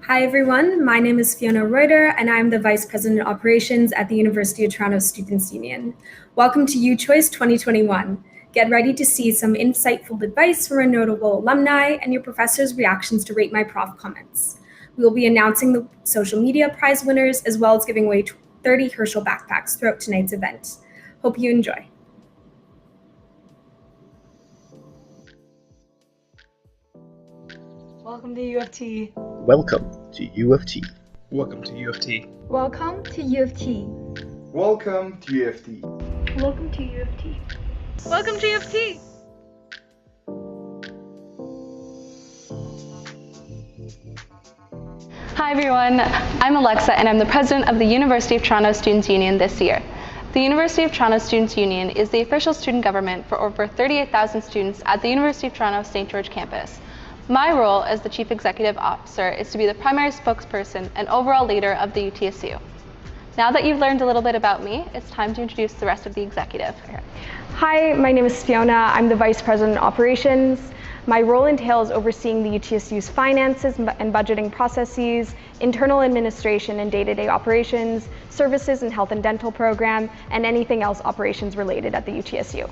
Hi everyone, my name is Fiona Reuter and I'm the Vice President of Operations at the University of Toronto Students' Union. Welcome to UChoice 2021. Get ready to see some insightful advice from our notable alumni and your professors' reactions to Rate My Prof comments. We will be announcing the social media prize winners as well as giving away 30 Herschel backpacks throughout tonight's event. Hope you enjoy. Welcome to U of T. Welcome to U of T. Welcome to U of T. Welcome to U of T. Welcome to U of T. Welcome to U of T. Welcome to U of T. Hi everyone, I'm Alexa and I'm the president of the University of Toronto Students' Union this year. The University of Toronto Students' Union is the official student government for over 38,000 students at the University of Toronto St. George campus. My role as the Chief Executive Officer is to be the primary spokesperson and overall leader of the UTSU. Now that you've learned a little bit about me, it's time to introduce the rest of the executive. Hi, my name is Fiona. I'm the Vice President of Operations. My role entails overseeing the UTSU's finances and budgeting processes, internal administration and day-to-day operations, services and health and dental program, and anything else operations related at the UTSU.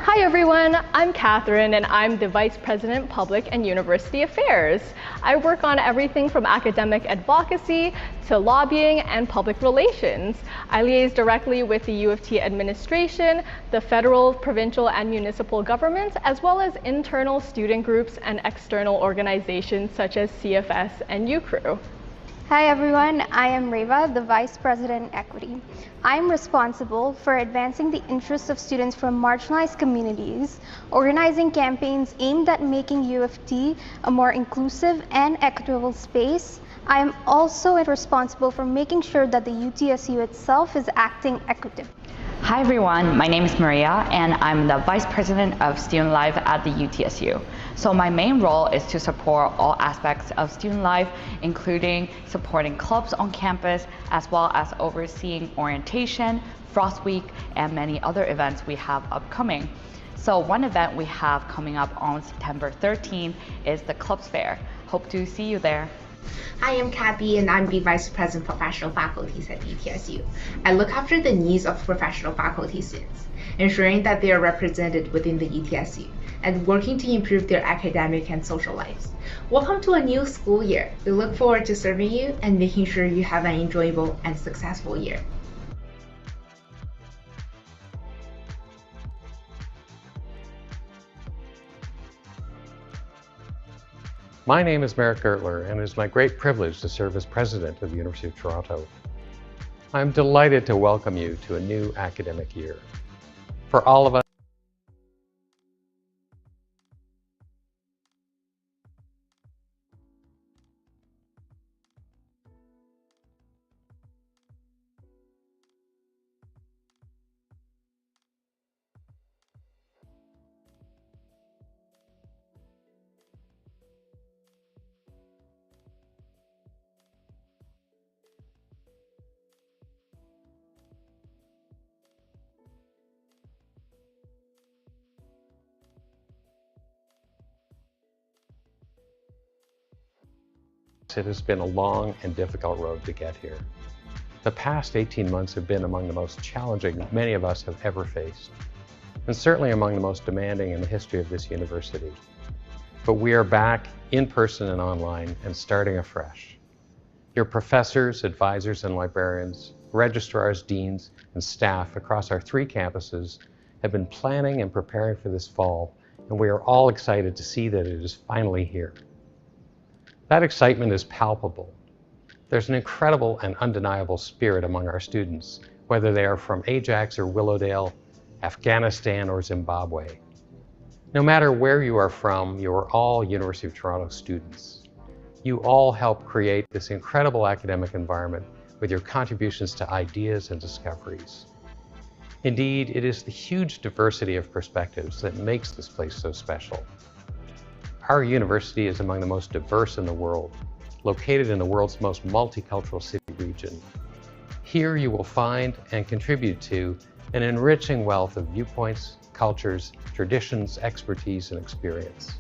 Hi everyone, I'm Catherine and I'm the Vice President Public and University Affairs. I work on everything from academic advocacy to lobbying and public relations. I liaise directly with the U of T administration, the federal, provincial, and municipal governments, as well as internal student groups and external organizations such as CFS and UCREW. Hi everyone, I am Reva, the Vice President Equity. I'm responsible for advancing the interests of students from marginalized communities, organizing campaigns aimed at making U of T a more inclusive and equitable space. I am also responsible for making sure that the UTSU itself is acting equitably. Hi everyone, my name is Maria and I'm the Vice President of Student Life at the UTSU. So my main role is to support all aspects of student life, including supporting clubs on campus, as well as overseeing orientation, Frost Week, and many other events we have upcoming. So one event we have coming up on September 13th is the Clubs Fair. Hope to see you there. Hi, I'm Kathy and I'm the Vice President Professional Faculties at UTSU. I look after the needs of professional faculty students, ensuring that they are represented within the UTSU and working to improve their academic and social lives. Welcome to a new school year. We look forward to serving you and making sure you have an enjoyable and successful year. My name is Merritt Gertler, and it is my great privilege to serve as president of the University of Toronto. I'm delighted to welcome you to a new academic year. For all of us, it has been a long and difficult road to get here. The past 18 months have been among the most challenging many of us have ever faced, and certainly among the most demanding in the history of this university. But we are back in person and online and starting afresh. Your professors, advisors, and librarians, registrars, deans, and staff across our 3 campuses have been planning and preparing for this fall, and we are all excited to see that it is finally here. That excitement is palpable. There's an incredible and undeniable spirit among our students, whether they are from Ajax or Willowdale, Afghanistan or Zimbabwe. No matter where you are from, you are all University of Toronto students. You all help create this incredible academic environment with your contributions to ideas and discoveries. Indeed, it is the huge diversity of perspectives that makes this place so special. Our university is among the most diverse in the world, located in the world's most multicultural city region. Here you will find and contribute to an enriching wealth of viewpoints, cultures, traditions, expertise, and experience.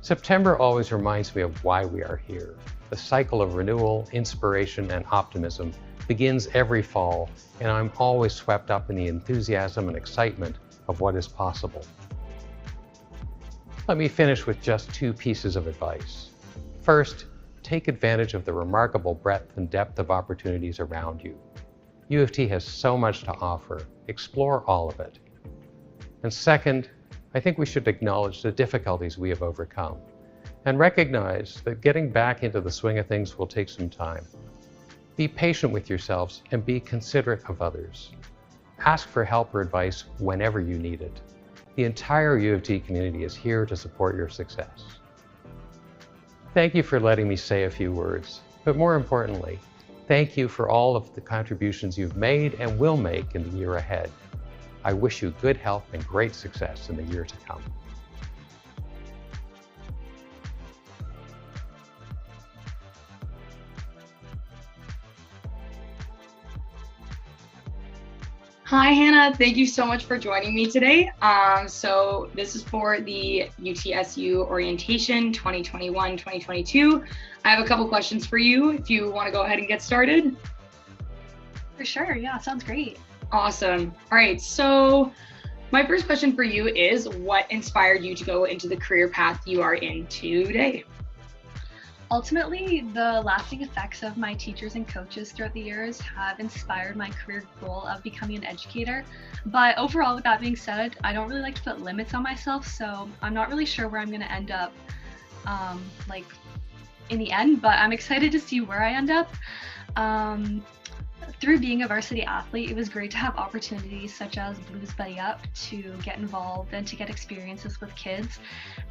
September always reminds me of why we are here. The cycle of renewal, inspiration, and optimism begins every fall, and I'm always swept up in the enthusiasm and excitement of what is possible. Let me finish with just 2 pieces of advice. First, take advantage of the remarkable breadth and depth of opportunities around you. U of T has so much to offer. Explore all of it. And second, I think we should acknowledge the difficulties we have overcome and recognize that getting back into the swing of things will take some time. Be patient with yourselves and be considerate of others. Ask for help or advice whenever you need it. The entire U of T community is here to support your success. Thank you for letting me say a few words, but more importantly, thank you for all of the contributions you've made and will make in the year ahead. I wish you good health and great success in the year to come. Hi, Hannah. Thank you so much for joining me today. So this is for the UTSU Orientation 2021-2022. I have a couple questions for you if you want to go ahead and get started. For sure. Yeah, sounds great. Awesome. All right. So my first question for you is, what inspired you to go into the career path you are in today? Ultimately, the lasting effects of my teachers and coaches throughout the years have inspired my career goal of becoming an educator. But overall, with that being said, I don't really like to put limits on myself, so I'm not really sure where I'm going to end up in the end, but I'm excited to see where I end up. Through being a varsity athlete, it was great to have opportunities such as Blues Buddy Up to get involved and to get experiences with kids.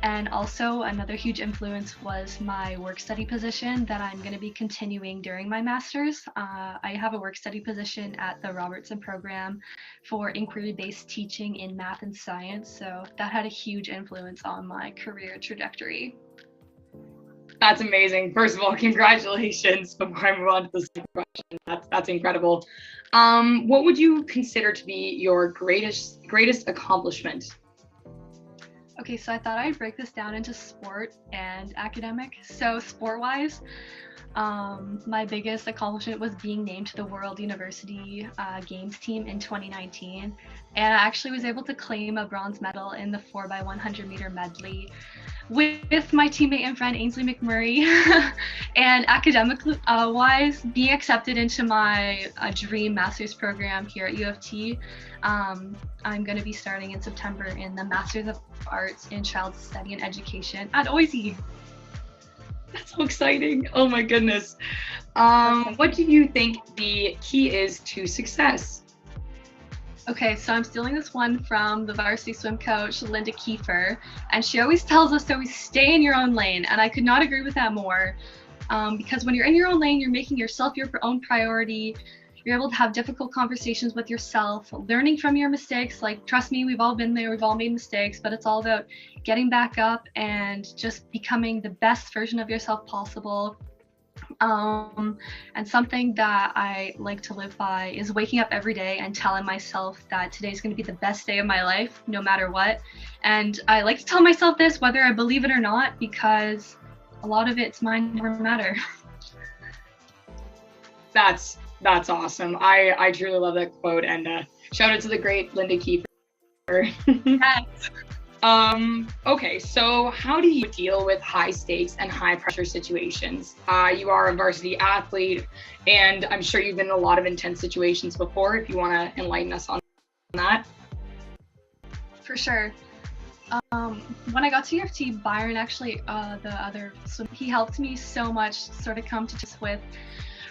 And also another huge influence was my work study position that I'm going to be continuing during my master's. I have a work study position at the Robertson program for inquiry-based teaching in math and science, so that had a huge influence on my career trajectory. That's amazing. First of all, congratulations. Before I move on to the second question, that's incredible. What would you consider to be your greatest accomplishment? Okay, so I thought I'd break this down into sport and academic. So sport-wise, my biggest accomplishment was being named to the World University Games team in 2019. And I actually was able to claim a bronze medal in the 4x100 meter medley with my teammate and friend Ainsley McMurray. And academically wise, being accepted into my dream master's program here at U of T, I'm going to be starting in September in the Masters of Arts in Child Study and Education at OISE. That's so exciting. Oh my goodness. What do you think the key is to success? Okay, so I'm stealing this one from the varsity swim coach, Linda Kiefer, and she always tells us to always stay in your own lane, and I could not agree with that more, because when you're in your own lane, you're making yourself your own priority. You're able to have difficult conversations with yourself, learning from your mistakes. Like, trust me, we've all been there, we've all made mistakes, but it's all about getting back up and just becoming the best version of yourself possible. And something that I like to live by is waking up every day and telling myself that today's going to be the best day of my life, no matter what. And I like to tell myself this whether I believe it or not, because a lot of it's mine never matter. That's awesome. I truly love that quote, and shout out to the great Linda Kiefer. Yes. Okay, so how do you deal with high stakes and high pressure situations? You are a varsity athlete, and I'm sure you've been in a lot of intense situations before, if you want to enlighten us on that. For sure. When I got to U of T, Byron actually, he helped me so much sort of come to terms with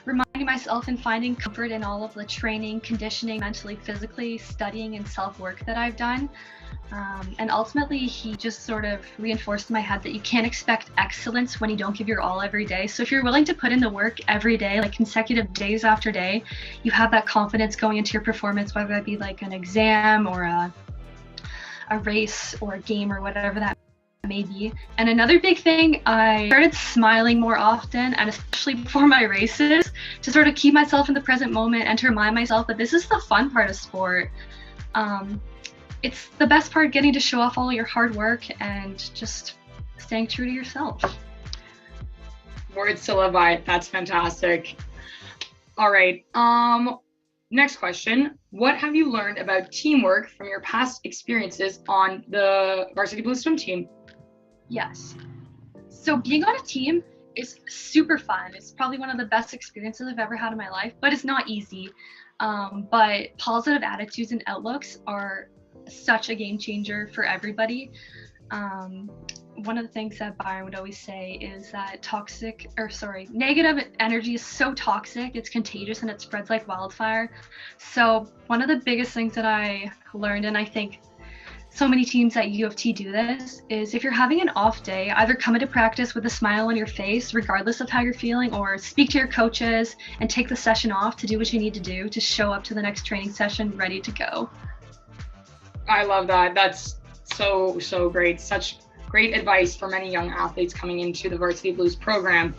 reminding myself and finding comfort in all of the training, conditioning, mentally, physically, studying, and self-work that I've done. And ultimately, he just sort of reinforced in my head that you can't expect excellence when you don't give your all every day. So if you're willing to put in the work every day, like consecutive days after day, you have that confidence going into your performance, whether that be like an exam or a race or a game or whatever that may be. And another big thing, I started smiling more often, and especially before my races, to sort of keep myself in the present moment and to remind myself that this is the fun part of sport. It's the best part, getting to show off all your hard work and just staying true to yourself. Words to live by. That's fantastic. All right. Next question. What have you learned about teamwork from your past experiences on the Varsity Blue Swim team? Yes. So being on a team is super fun. It's probably one of the best experiences I've ever had in my life, but it's not easy. But positive attitudes and outlooks are such a game changer for everybody. One of the things that Byron would always say is that negative energy is so toxic, it's contagious and it spreads like wildfire. So one of the biggest things that I learned, and I think so many teams at U of T do this, is if you're having an off day, either come into practice with a smile on your face, regardless of how you're feeling, or speak to your coaches and take the session off to do what you need to do to show up to the next training session ready to go. I love that. That's so great. Such great advice for many young athletes coming into the Varsity Blues program.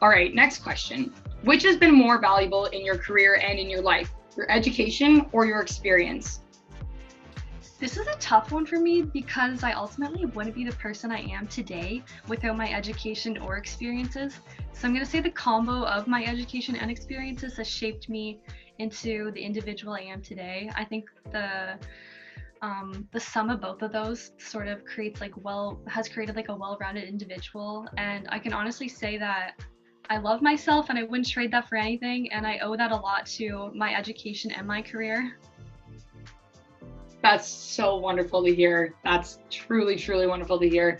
All right, next question. Which has been more valuable in your career and in your life, your education or your experience? This is a tough one for me because I ultimately wouldn't be the person I am today without my education or experiences. So I'm going to say the combo of my education and experiences has shaped me into the individual I am today. I think the sum of both of those sort of has created like a well-rounded individual, and I can honestly say that I love myself and I wouldn't trade that for anything, and I owe that a lot to my education and my career. That's so wonderful to hear. That's truly wonderful to hear.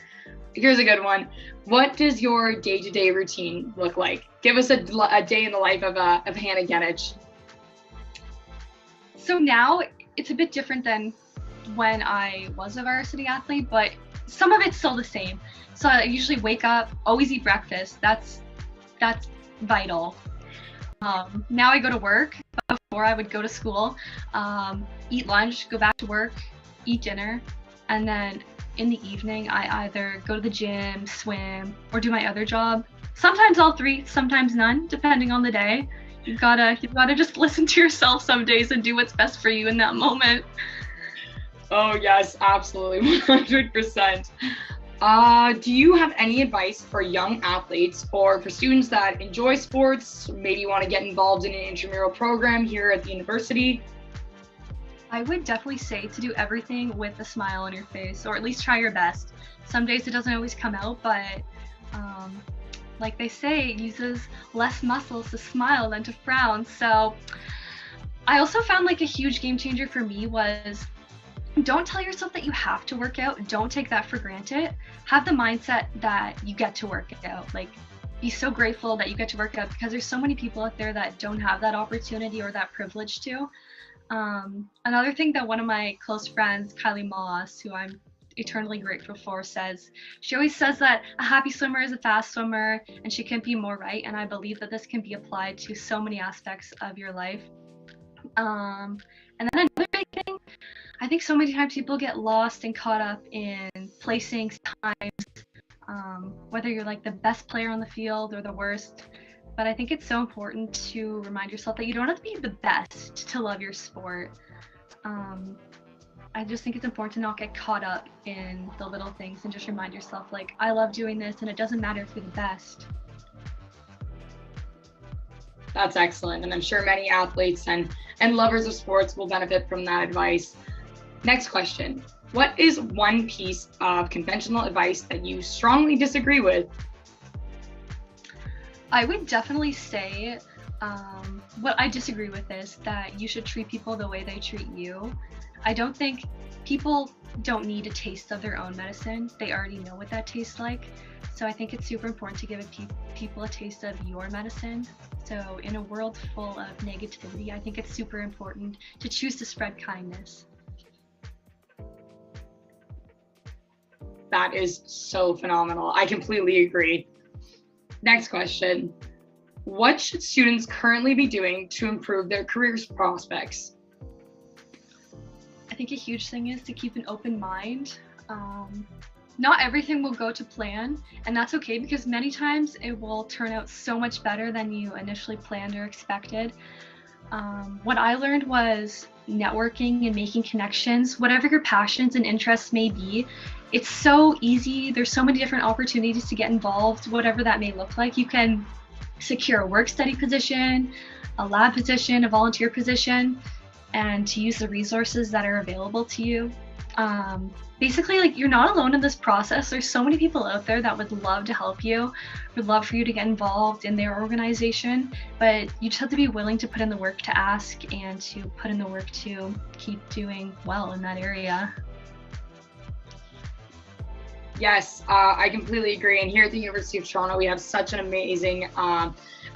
Here's a good one. What does your day-to-day routine look like? Give us a day in the life of Hannah Genich. So now it's a bit different than when I was a varsity athlete, but some of it's still the same. So I usually wake up, always eat breakfast. That's vital. Now I go to work. Before I would go to school, eat lunch, go back to work, eat dinner, and then in the evening I either go to the gym, swim, or do my other job. Sometimes all three, sometimes none, depending on the day. You've gotta just listen to yourself some days and do what's best for you in that moment. Oh yes, absolutely, 100%. Do you have any advice for young athletes or for students that enjoy sports, maybe want to get involved in an intramural program here at the university? I would definitely say to do everything with a smile on your face, or at least try your best. Some days it doesn't always come out, but like they say, it uses less muscles to smile than to frown. So I also found like a huge game changer for me was, don't tell yourself that you have to work out. Don't take that for granted. Have the mindset that you get to work out. Like, be so grateful that you get to work out, because there's so many people out there that don't have that opportunity or that privilege to. Another thing that one of my close friends, Kylie Moss, who I'm eternally grateful for, says, she always says that a happy swimmer is a fast swimmer, and she couldn't be more right. And I believe that this can be applied to so many aspects of your life. And then another big thing, I think so many times people get lost and caught up in placings, times, whether you're like the best player on the field or the worst. But I think it's so important to remind yourself that you don't have to be the best to love your sport. I just think it's important to not get caught up in the little things and just remind yourself, like, I love doing this and it doesn't matter if you're the best. That's excellent, and I'm sure many athletes and lovers of sports will benefit from that advice. Next question. What is one piece of conventional advice that you strongly disagree with? I would definitely say what I disagree with is that you should treat people the way they treat you. I don't think people don't need a taste of their own medicine. They already know what that tastes like. So I think it's super important to give people a taste of your medicine. So in a world full of negativity, I think it's super important to choose to spread kindness. That is so phenomenal. I completely agree. Next question. What should students currently be doing to improve their career prospects? I think a huge thing is to keep an open mind. Not everything will go to plan, and that's okay, because many times it will turn out so much better than you initially planned or expected. What I learned was networking and making connections. Whatever your passions and interests may be, it's so easy. There's so many different opportunities to get involved, whatever that may look like. You can secure a work study position, a lab position, a volunteer position, and to use the resources that are available to you. Basically, like, you're not alone in this process. There's so many people out there that would love to help you, would love for you to get involved in their organization, but you just have to be willing to put in the work to ask and to put in the work to keep doing well in that area. Yes, I completely agree. And here at the University of Toronto, we have such an amazing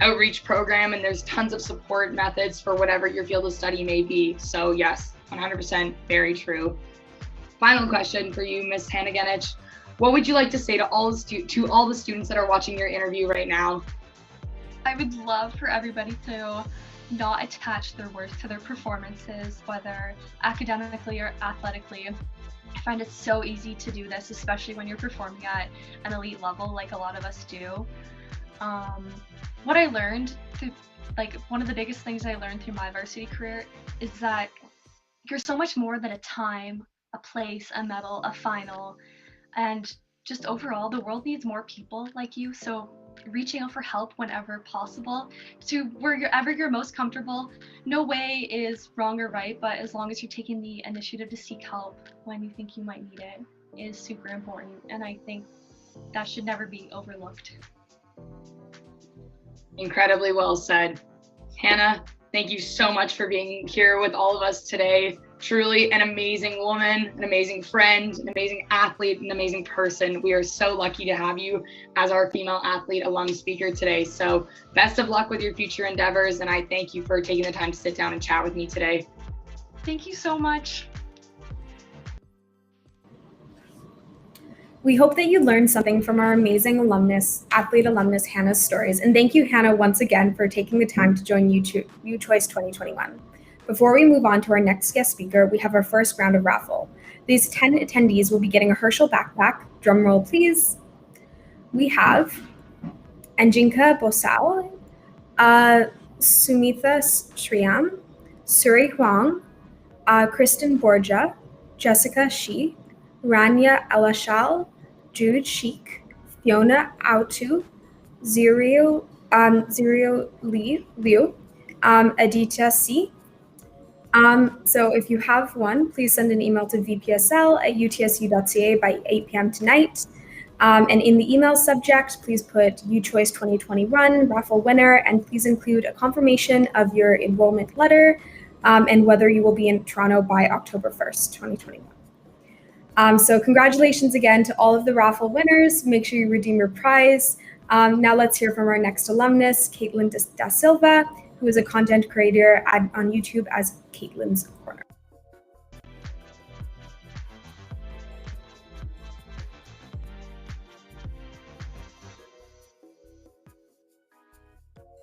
outreach program, and there's tons of support methods for whatever your field of study may be. So yes, 100% very true. Final question for you, Ms. Hanaganich. What would you like to say to all the students that are watching your interview right now? I would love for everybody to not attach their worth to their performances, whether academically or athletically. I find it so easy to do this, especially when you're performing at an elite level like a lot of us do. What I learned through, one of the biggest things I learned through my varsity career is that you're so much more than a time, a place, a medal, a final, and just overall the world needs more people like you. So reaching out for help whenever possible to wherever you're most comfortable. No way is wrong or right, but as long as you're taking the initiative to seek help when you think you might need it is super important, and I think that should never be overlooked. Incredibly well said. Hannah, thank you so much for being here with all of us today. Truly an amazing woman, an amazing friend, an amazing athlete, an amazing person. We are so lucky to have you as our female athlete alum speaker today. So best of luck with your future endeavors, and I thank you for taking the time to sit down and chat with me today. Thank you so much. We hope that you learned something from our amazing athlete alumnus Hannah's stories, and thank you, Hannah, once again for taking the time to join UChoice 2021. Before we move on to our next guest speaker, we have our first round of raffle. These 10 attendees will be getting a Herschel backpack. Drum roll, please. We have Anjinka Bosal, Sumitha Sriam, Suri Huang, Kristen Borja, Jessica Shi, Rania Elashal, Jude Sheik, Fiona Autu, Zirio Liu, Aditya C. So if you have one, please send an email to vpsl@utsu.ca by 8 p.m. tonight. And in the email subject, please put UChoice 2021 raffle winner, and please include a confirmation of your enrollment letter and whether you will be in Toronto by October 1st, 2021. So congratulations again to all of the raffle winners. Make sure you redeem your prize. Now let's hear from our next alumnus, Caitlin Da Silva, who is a content creator on YouTube as Caitlin's Corner.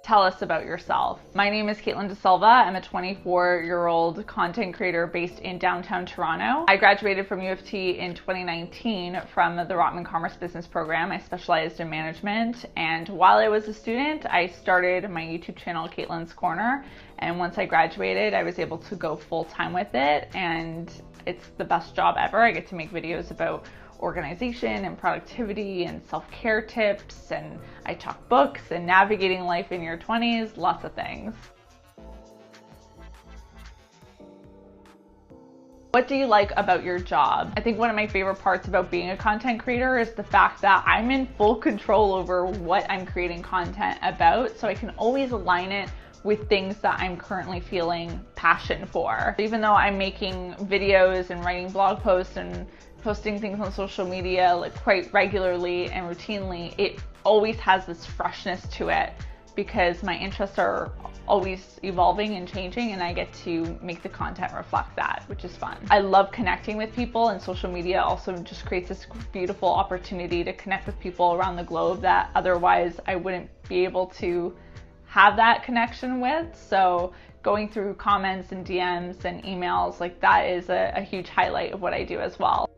Tell us about yourself. My name is Caitlin Da Silva. I'm a 24-year-old content creator based in downtown Toronto. I graduated from U of T in 2019 from the Rotman Commerce Business Program. I specialized in management, and while I was a student, I started my YouTube channel, Caitlin's Corner, and once I graduated, I was able to go full-time with it, and it's the best job ever. I get to make videos about organization and productivity and self-care tips, and I talk books and navigating life in your 20s, lots of things. What do you like about your job? I think one of my favorite parts about being a content creator is the fact that I'm in full control over what I'm creating content about, so I can always align it with things that I'm currently feeling passion for. Even though I'm making videos and writing blog posts and posting things on social media like quite regularly and routinely, it always has this freshness to it because my interests are always evolving and changing, and I get to make the content reflect that, which is fun. I love connecting with people, and social media also just creates this beautiful opportunity to connect with people around the globe that otherwise I wouldn't be able to have that connection with. So going through comments and DMs and emails, like that is a huge highlight of what I do as well.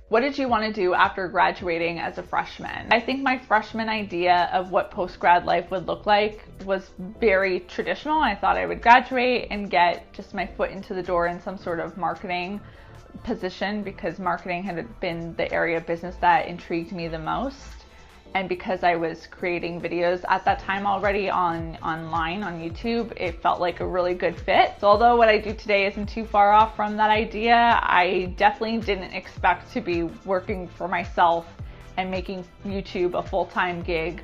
What did you want to do after graduating as a freshman? I think my freshman idea of what post-grad life would look like was very traditional. I thought I would graduate and get just my foot into the door in some sort of marketing position, because marketing had been the area of business that intrigued me the most. And because I was creating videos at that time already online on YouTube, it felt like a really good fit. So although what I do today isn't too far off from that idea, I definitely didn't expect to be working for myself and making YouTube a full-time gig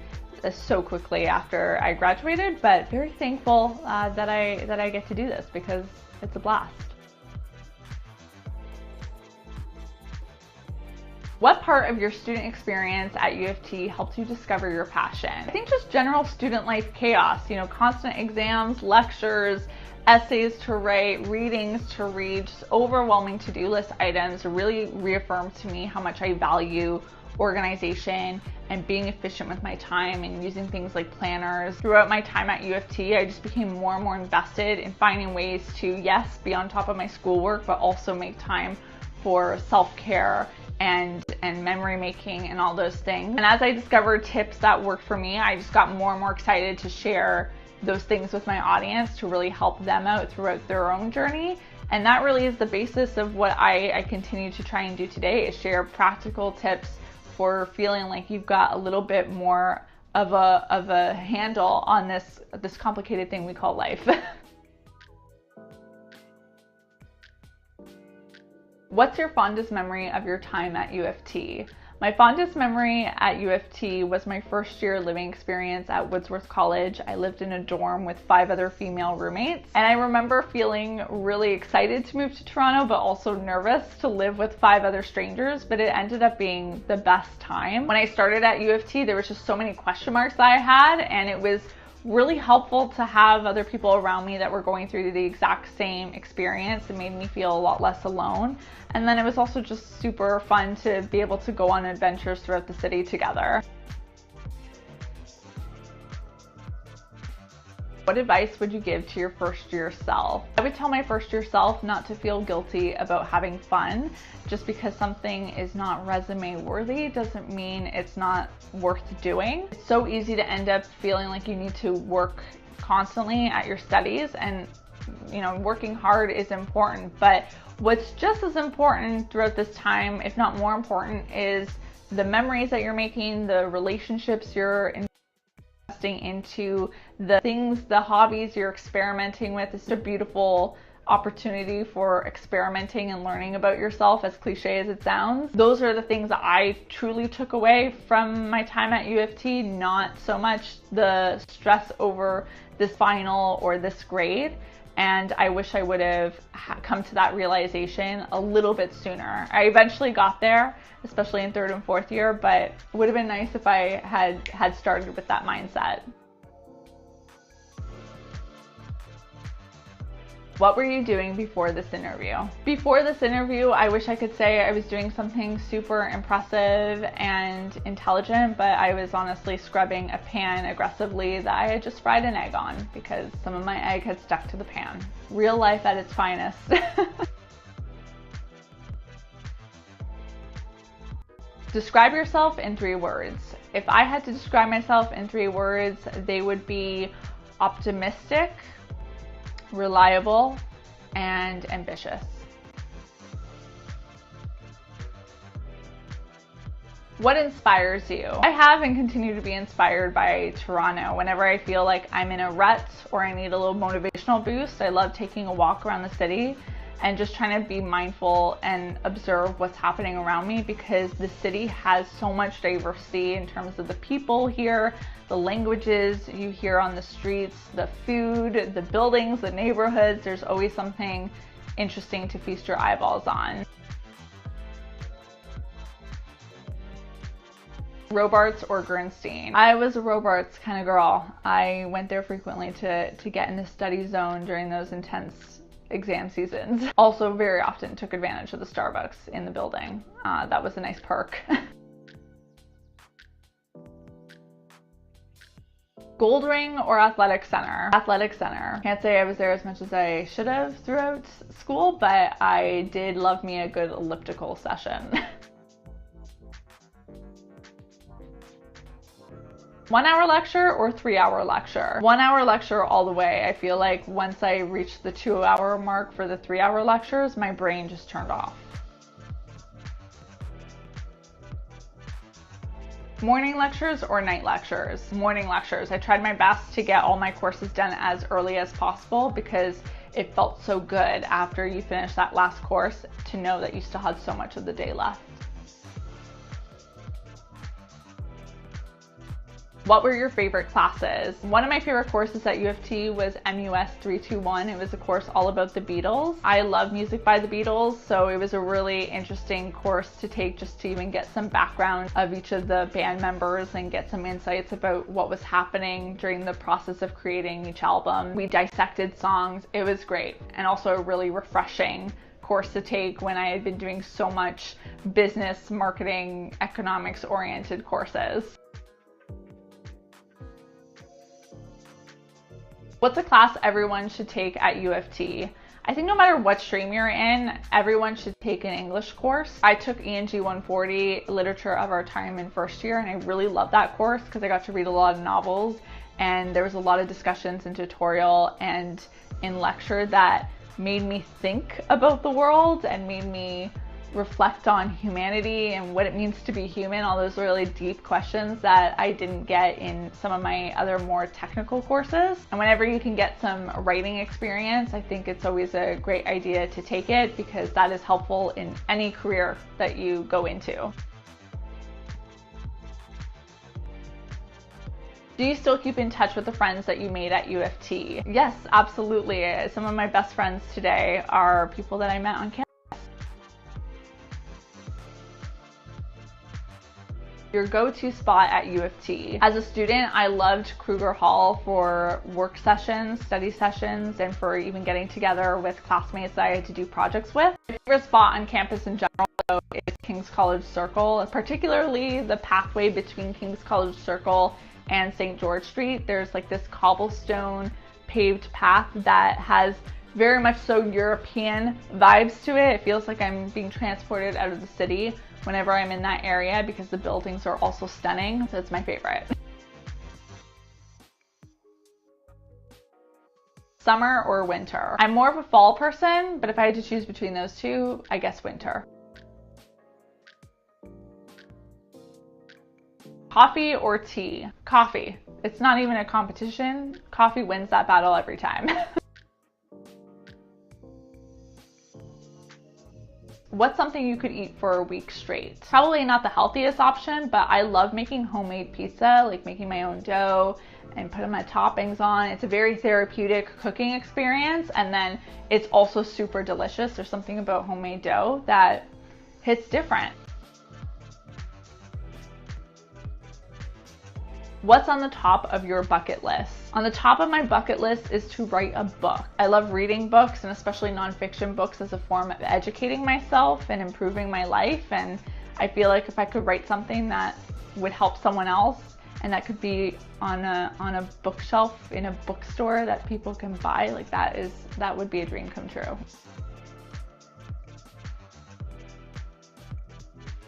so quickly after I graduated, but very thankful that I get to do this because it's a blast. What part of your student experience at U of T helped you discover your passion? I think just general student life chaos, constant exams, lectures, essays to write, readings to read, just overwhelming to-do list items really reaffirmed to me how much I value organization and being efficient with my time and using things like planners. Throughout my time at U of T, I just became more and more invested in finding ways to, yes, be on top of my schoolwork, but also make time for self-care and memory making and all those things. And as I discovered tips that worked for me, I just got more and more excited to share those things with my audience to really help them out throughout their own journey. And that really is the basis of what I continue to try and do today, is share practical tips for feeling like you've got a little bit more of a handle on this complicated thing we call life. What's your fondest memory of your time at U of T? My fondest memory at U of T was my first year living experience at Woodsworth College. I lived in a dorm with 5 other female roommates, and I remember feeling really excited to move to Toronto, but also nervous to live with 5 other strangers, but it ended up being the best time. When I started at U of T, there was just so many question marks that I had, and it was really helpful to have other people around me that were going through the exact same experience. It made me feel a lot less alone. And then it was also just super fun to be able to go on adventures throughout the city together. What advice would you give to your first year self? I would tell my first year self not to feel guilty about having fun. Just because something is not resume worthy doesn't mean it's not worth doing. It's so easy to end up feeling like you need to work constantly at your studies, and working hard is important, but what's just as important throughout this time, if not more important, is the memories that you're making, the relationships you're investing into, the things, the hobbies you're experimenting with. It's a beautiful opportunity for experimenting and learning about yourself, as cliche as it sounds. Those are the things that I truly took away from my time at U of T, not so much the stress over this final or this grade. And I wish I would have come to that realization a little bit sooner. I eventually got there, especially in 3rd and 4th year, but it would have been nice if I had started with that mindset. What were you doing before this interview? Before this interview, I wish I could say I was doing something super impressive and intelligent, but I was honestly scrubbing a pan aggressively that I had just fried an egg on because some of my egg had stuck to the pan. Real life at its finest. Describe yourself in 3 words. If I had to describe myself in 3 words, they would be optimistic, reliable, and ambitious. What inspires you? I have and continue to be inspired by Toronto. Whenever I feel like I'm in a rut or I need a little motivational boost, I love taking a walk around the city and just trying to be mindful and observe what's happening around me, because the city has so much diversity in terms of the people here, the languages you hear on the streets, the food, the buildings, the neighborhoods. There's always something interesting to feast your eyeballs on. Robarts or Gernstein? I was a Robarts kind of girl. I went there frequently to get in the study zone during those intense exam seasons. Also very often took advantage of the Starbucks in the building. That was a nice perk. Goldring or Athletic Center? Athletic Center. Can't say I was there as much as I should have throughout school, but I did love me a good elliptical session. 1 hour lecture or 3 hour lecture? 1 hour lecture all the way. I feel like once I reached the 2 hour mark for the 3 hour lectures, my brain just turned off. Morning lectures or night lectures? Morning lectures. I tried my best to get all my courses done as early as possible because it felt so good after you finish that last course to know that you still had so much of the day left. What were your favorite classes? One of my favorite courses at U of T was MUS 321. It was a course all about the Beatles. I love music by the Beatles, so it was a really interesting course to take just to even get some background of each of the band members and get some insights about what was happening during the process of creating each album. We dissected songs. It was great, and also a really refreshing course to take when I had been doing so much business, marketing, economics-oriented courses. What's a class everyone should take at U of T? I think no matter what stream you're in, everyone should take an English course. I took ENG 140, Literature of Our Time in first year, and I really loved that course because I got to read a lot of novels, and there was a lot of discussions in tutorial and in lecture that made me think about the world and made me reflect on humanity and what it means to be human, all those really deep questions that I didn't get in some of my other more technical courses. And whenever you can get some writing experience, I think it's always a great idea to take it because that is helpful in any career that you go into. Do you still keep in touch with the friends that you made at U of T? Yes, absolutely. Some of my best friends today are people that I met on campus. Your go-to spot at U of T. As a student, I loved Kruger Hall for work sessions, study sessions, and for even getting together with classmates that I had to do projects with. My favorite spot on campus in general, though, is King's College Circle, particularly the pathway between King's College Circle and St. George Street. There's like this cobblestone paved path that has very much so European vibes to it. It feels like I'm being transported out of the city whenever I'm in that area because the buildings are also stunning, so it's my favorite. Summer or winter? I'm more of a fall person, but if I had to choose between those two, I guess winter. Coffee or tea? Coffee. It's not even a competition. Coffee wins that battle every time. What's something you could eat for a week straight? Probably not the healthiest option, but I love making homemade pizza, like making my own dough and putting my toppings on. It's a very therapeutic cooking experience, and then it's also super delicious. There's something about homemade dough that hits different. What's on the top of your bucket list? On the top of my bucket list is to write a book. I love reading books, and especially nonfiction books, as a form of educating myself and improving my life. And I feel like if I could write something that would help someone else, and that could be on a bookshelf in a bookstore that people can buy, like that would be a dream come true.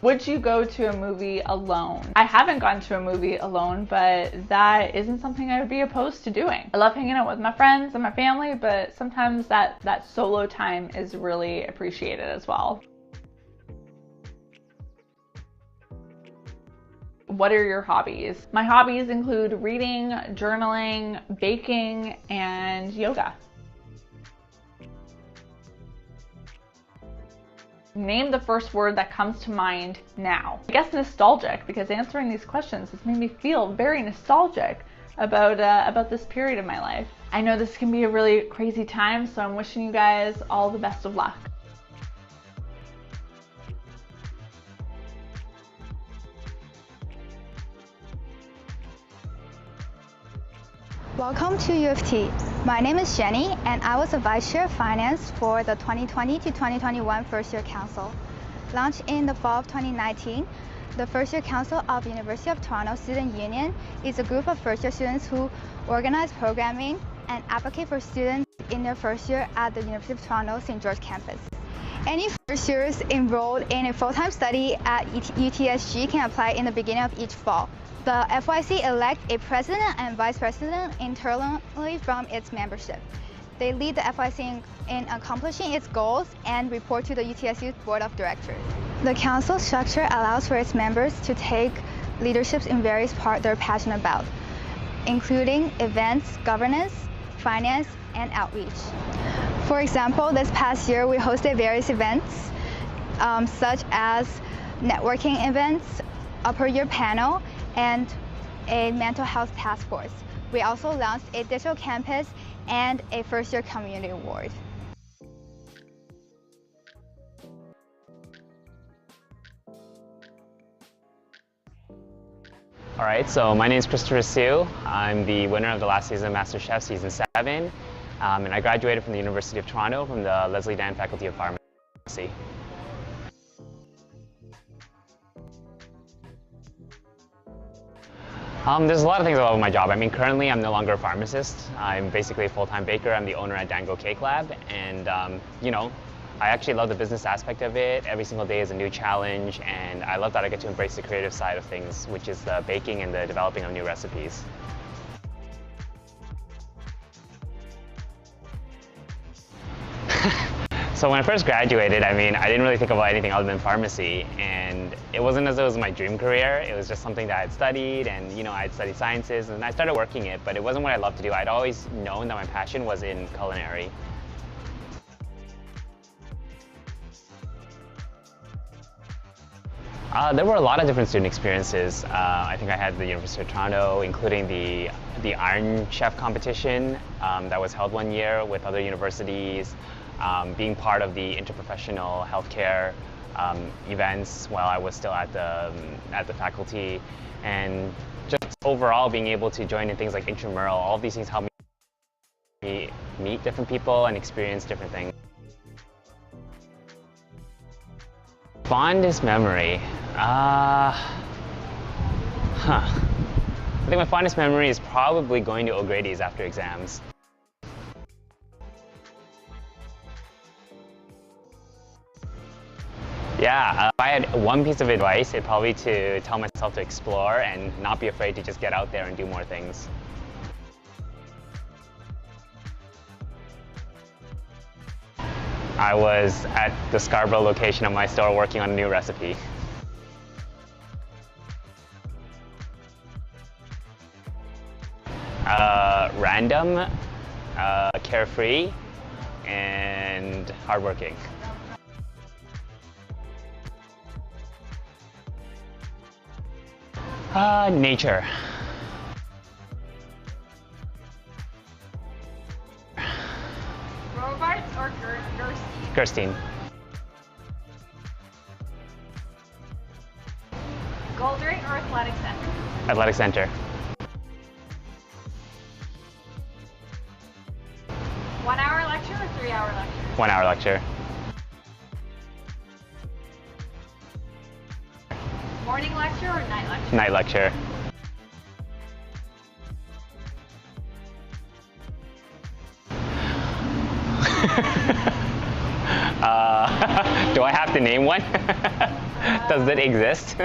Would you go to a movie alone? I haven't gone to a movie alone, but that isn't something I would be opposed to doing. I love hanging out with my friends and my family, but sometimes that solo time is really appreciated as well. What are your hobbies? My hobbies include reading, journaling, baking, and yoga. Name the first word that comes to mind now. I guess nostalgic, because answering these questions has made me feel very nostalgic about this period of my life. I know this can be a really crazy time, so I'm wishing you guys all the best of luck. Welcome to U of T. My name is Jenny, and I was the Vice Chair of Finance for the 2020 to 2021 First Year Council. Launched in the fall of 2019, the First Year Council of University of Toronto Student Union is a group of first year students who organize programming and advocate for students in their first year at the University of Toronto St. George campus. Any first years enrolled in a full-time study at UTSG can apply in the beginning of each fall. The FYC elects a president and vice president internally from its membership. They lead the FYC in accomplishing its goals and report to the UTSU Board of Directors. The council structure allows for its members to take leaderships in various parts they're passionate about, including events, governance, finance, and outreach. For example, this past year we hosted various events such as networking events, upper year panel, and a mental health task force. We also launched a digital campus and a first year community award. All right, so my name is Christopher Sue. I'm the winner of the last season of MasterChef Season 7, and I graduated from the University of Toronto from the Leslie Dan Faculty of Pharmacy. There's a lot of things about my job. I mean, currently I'm no longer a pharmacist. I'm basically a full-time baker. I'm the owner at Dango Cake Lab, and you know, I actually love the business aspect of it. Every single day is a new challenge, and I love that I get to embrace the creative side of things, which is the baking and the developing of new recipes. So when I first graduated, I mean, I didn't really think about anything other than pharmacy, and it wasn't as though it was my dream career. It was just something that I'd studied, and you know, I'd studied sciences, and I started working it, but it wasn't what I loved to do. I'd always known that my passion was in culinary. There were a lot of different student experiences. I think I had the University of Toronto, including the Iron Chef competition that was held one year with other universities, being part of the interprofessional healthcare events while I was still at the faculty, and just overall being able to join in things like intramural. All of these things helped me meet different people and experience different things. Fondest memory? I think my fondest memory is probably going to O'Grady's after exams. Yeah, if I had one piece of advice, it'd probably to tell myself to explore and not be afraid to just get out there and do more things. I was at the Scarborough location of my store working on a new recipe. Random, carefree, and hardworking. Nature. Robarts or Gerstein? Gerstein. Goldring or Athletic Center? Athletic Center. 1 hour lecture or 3 hour lecture? 1 hour lecture. Morning lecture or night lecture? Night lecture. Do I have to name one? Does it exist?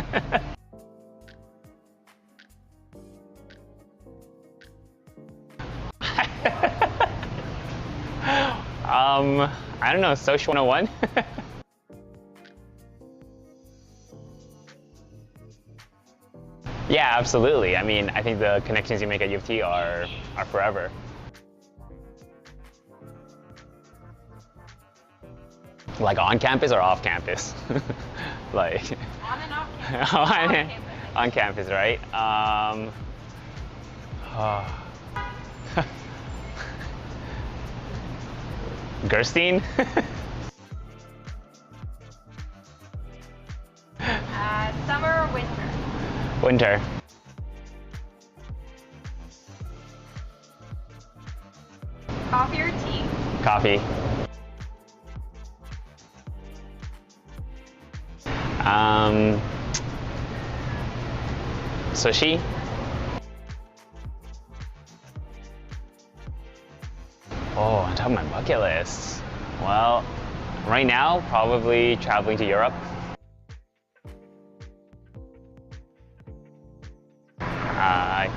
I don't know, Social 101? Yeah, absolutely. I mean, I think the connections you make at U of T are forever. Like on campus or off campus? Like on and off campus. On campus, right? Gerstein? Summer or winter? Winter. Coffee or tea? Coffee. Sushi. Oh, on top of my bucket list. Well, right now, probably traveling to Europe.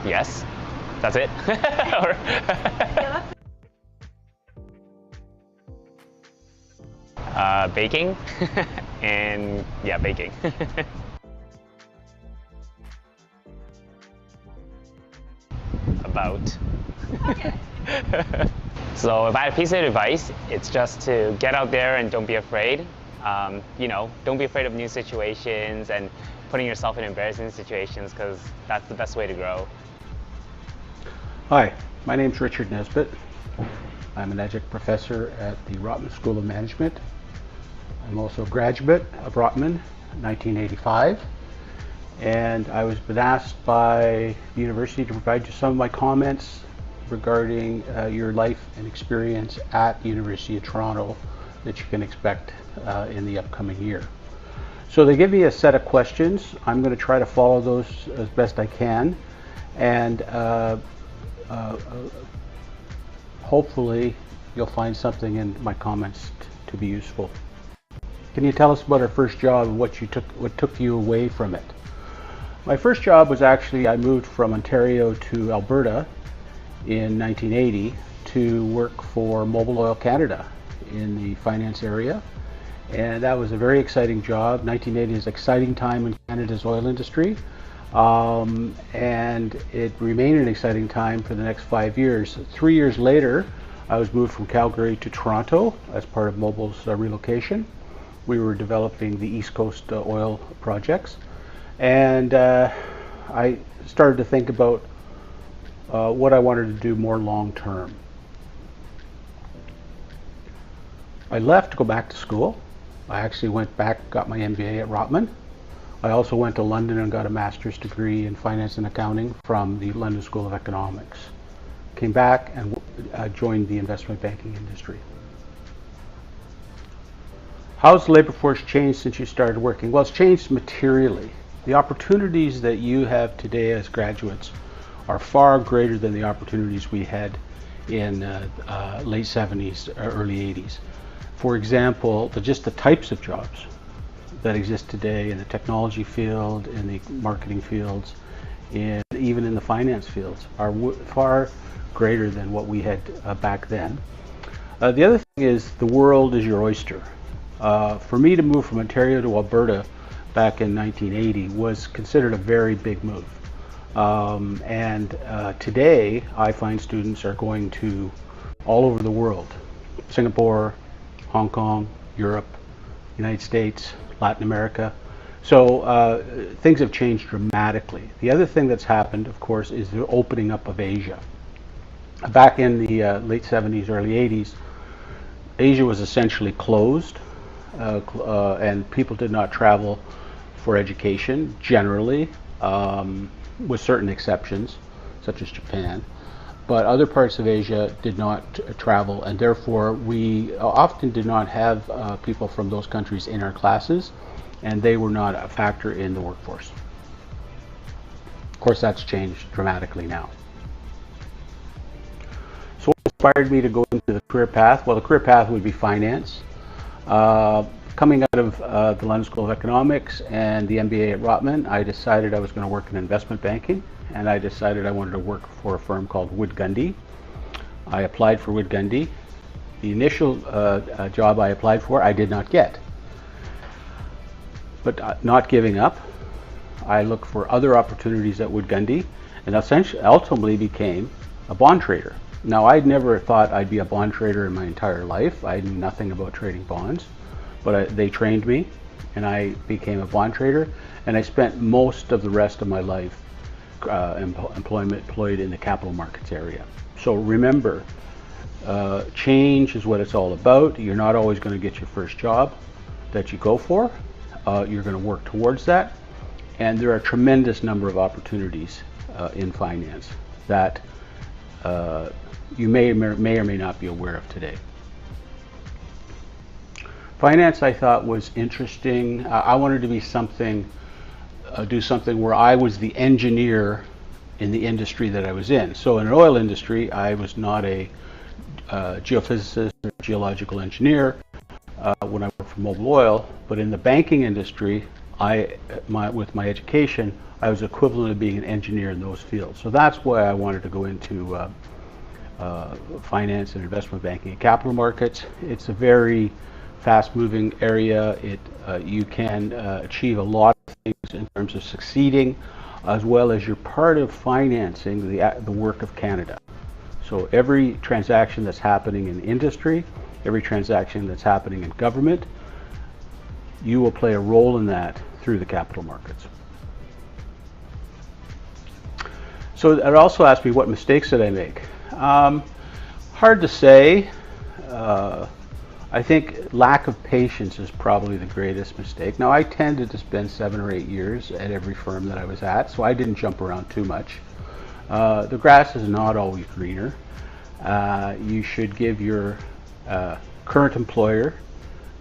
Yes, that's it. Or baking, and yeah, baking. About. Okay. So if I had a piece of advice, it's just to get out there and don't be afraid. You know, don't be afraid of new situations and putting yourself in embarrassing situations, because that's the best way to grow. Hi, my name's Richard Nesbitt. I'm an adjunct professor at the Rotman School of Management. I'm also a graduate of Rotman, 1985. And I was been asked by the university to provide you some of my comments regarding your life and experience at the University of Toronto that you can expect in the upcoming year. So they give me a set of questions. I'm going to try to follow those as best I can, and hopefully you'll find something in my comments to be useful. Can you tell us about our first job and what took you away from it? My first job was actually, I moved from Ontario to Alberta in 1980 to work for Mobil Oil Canada in the finance area. And that was a very exciting job. 1980 is an exciting time in Canada's oil industry. And it remained an exciting time for the next 5 years. 3 years later, I was moved from Calgary to Toronto as part of Mobil's relocation. We were developing the East Coast oil projects. And I started to think about what I wanted to do more long term. I left to go back to school. I actually went back, got my MBA at Rotman. I also went to London and got a master's degree in finance and accounting from the London School of Economics. Came back and joined the investment banking industry. How's the labor force changed since you started working? Well, it's changed materially. The opportunities that you have today as graduates are far greater than the opportunities we had in late 70s or early 80s. For example, just the types of jobs that exist today in the technology field, in the marketing fields, and even in the finance fields are far greater than what we had back then. The other thing is the world is your oyster. For me to move from Ontario to Alberta back in 1980 was considered a very big move. Today I find students are going to all over the world: Singapore, Hong Kong, Europe, United States, Latin America. So things have changed dramatically. The other thing that's happened, of course, is the opening up of Asia. Back in the late 70s, early 80s, Asia was essentially closed, and people did not travel for education generally, with certain exceptions, such as Japan. But other parts of Asia did not travel, and therefore we often did not have people from those countries in our classes, and they were not a factor in the workforce. Of course, that's changed dramatically now. So what inspired me to go into the career path? Well, the career path would be finance. Coming out of the London School of Economics and the MBA at Rotman, I decided I was going to work in investment banking, and I decided I wanted to work for a firm called Wood Gundy. I applied for Wood Gundy. The initial job I applied for, I did not get. But not giving up, I looked for other opportunities at Wood Gundy, and essentially ultimately became a bond trader. Now, I'd never thought I'd be a bond trader in my entire life. I knew nothing about trading bonds. But they trained me, and I became a bond trader, and I spent most of the rest of my life employed in the capital markets area. So remember, change is what it's all about. You're not always going to get your first job that you go for. You're going to work towards that, and there are a tremendous number of opportunities in finance that you may or may not be aware of today. Finance, I thought, was interesting. I wanted to be do something where I was the engineer in the industry that I was in. So in an oil industry, I was not a geophysicist or geological engineer when I worked for Mobil Oil, but in the banking industry, with my education, I was equivalent of being an engineer in those fields. So that's why I wanted to go into finance and investment banking and capital markets. It's a very fast-moving area. You can achieve a lot of things in terms of succeeding, as well as you're part of financing the work of Canada. So every transaction that's happening in industry, every transaction that's happening in government, you will play a role in that through the capital markets. So it also asked me, what mistakes did I make? Hard to say. I think lack of patience is probably the greatest mistake. Now, I tended to spend 7 or 8 years at every firm that I was at, so I didn't jump around too much. The grass is not always greener. You should give your current employer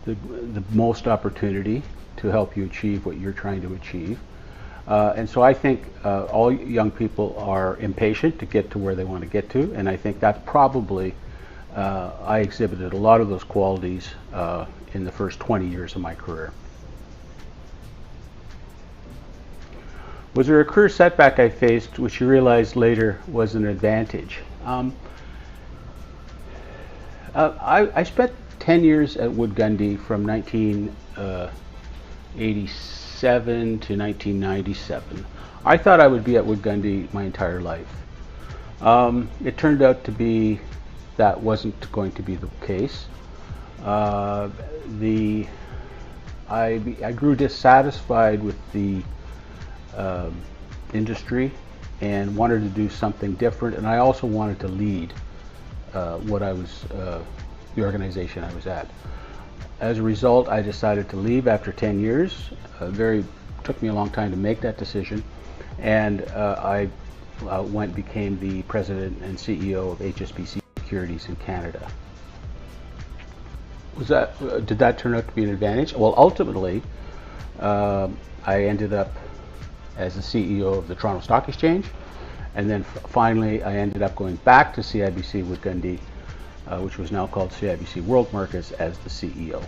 the most opportunity to help you achieve what you're trying to achieve. And so I think all young people are impatient to get to where they want to get to, and I think that's probably I exhibited a lot of those qualities in the first 20 years of my career. Was there a career setback I faced which you realized later was an advantage? I spent 10 years at Wood Gundy from 1987 to 1997. I thought I would be at Wood Gundy my entire life. It turned out to be that wasn't going to be the case. I grew dissatisfied with the industry and wanted to do something different, and I also wanted to lead the organization I was at. As a result, I decided to leave after 10 years. Took me a long time to make that decision, and I became the president and CEO of HSBC Securities in Canada. Did that turn out to be an advantage? Well, ultimately, I ended up as the CEO of the Toronto Stock Exchange, and then finally I ended up going back to CIBC Wood Gundy, which was now called CIBC World Markets, as the CEO.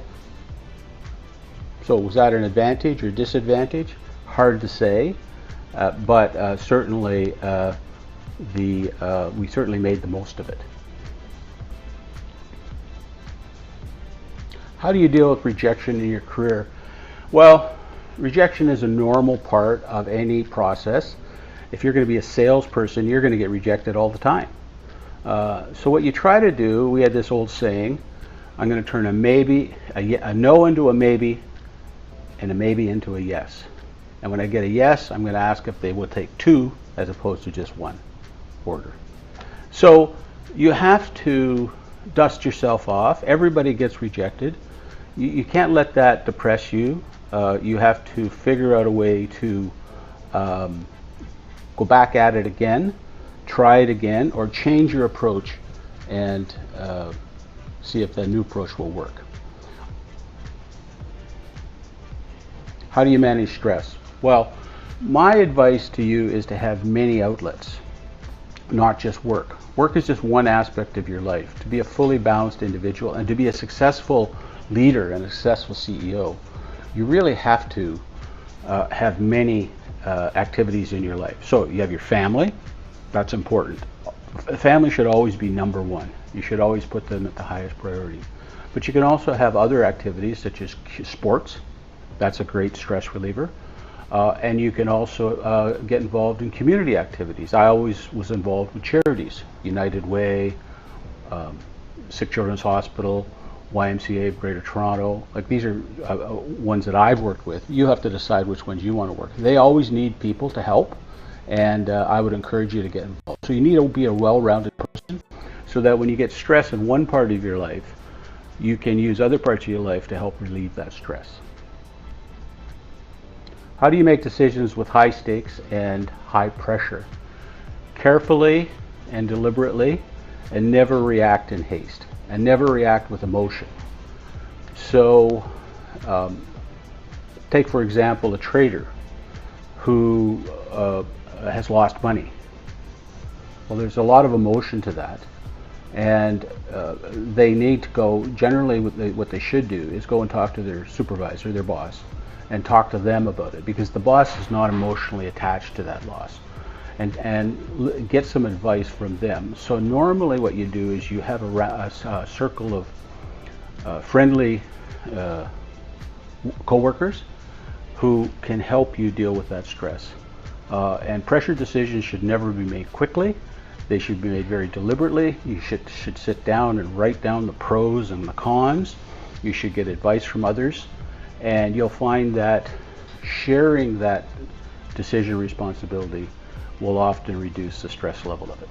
So was that an advantage or disadvantage? Hard to say, but certainly we certainly made the most of it. How do you deal with rejection in your career? Well, rejection is a normal part of any process. If you're going to be a salesperson, you're going to get rejected all the time. So what you try to do, we had this old saying, I'm going to turn a no into a maybe, and a maybe into a yes. And when I get a yes, I'm going to ask if they will take 2 as opposed to just 1 order. So you have to dust yourself off. Everybody gets rejected. You can't let that depress you. You have to figure out a way to go back at it again, try it again, or change your approach and see if that new approach will work. How do you manage stress? Well, my advice to you is to have many outlets, not just work. Work is just one aspect of your life. To be a fully balanced individual and to be a successful leader and a successful CEO, you really have to have many activities in your life. So you have your family, that's important. Family should always be number 1. You should always put them at the highest priority. But you can also have other activities such as sports. That's a great stress reliever. And you can also get involved in community activities. I always was involved with charities, United Way, Sick Children's Hospital, YMCA of Greater Toronto. Like, these are ones that I've worked with. You have to decide which ones you want to work. They always need people to help, and I would encourage you to get involved. So you need to be a well-rounded person so that when you get stress in one part of your life, you can use other parts of your life to help relieve that stress. How do you make decisions with high stakes and high pressure? Carefully and deliberately, and never react in haste, and never react with emotion. So take, for example, a trader who has lost money. Well, there's a lot of emotion to that, and they need to go, generally what they should do is go and talk to their supervisor, their boss, and talk to them about it, because the boss is not emotionally attached to that loss, and get some advice from them. So normally what you do is you have a circle of friendly co-workers who can help you deal with that stress. And pressure decisions should never be made quickly. They should be made very deliberately. You should sit down and write down the pros and the cons. You should get advice from others, and you'll find that sharing that decision responsibility will often reduce the stress level of it.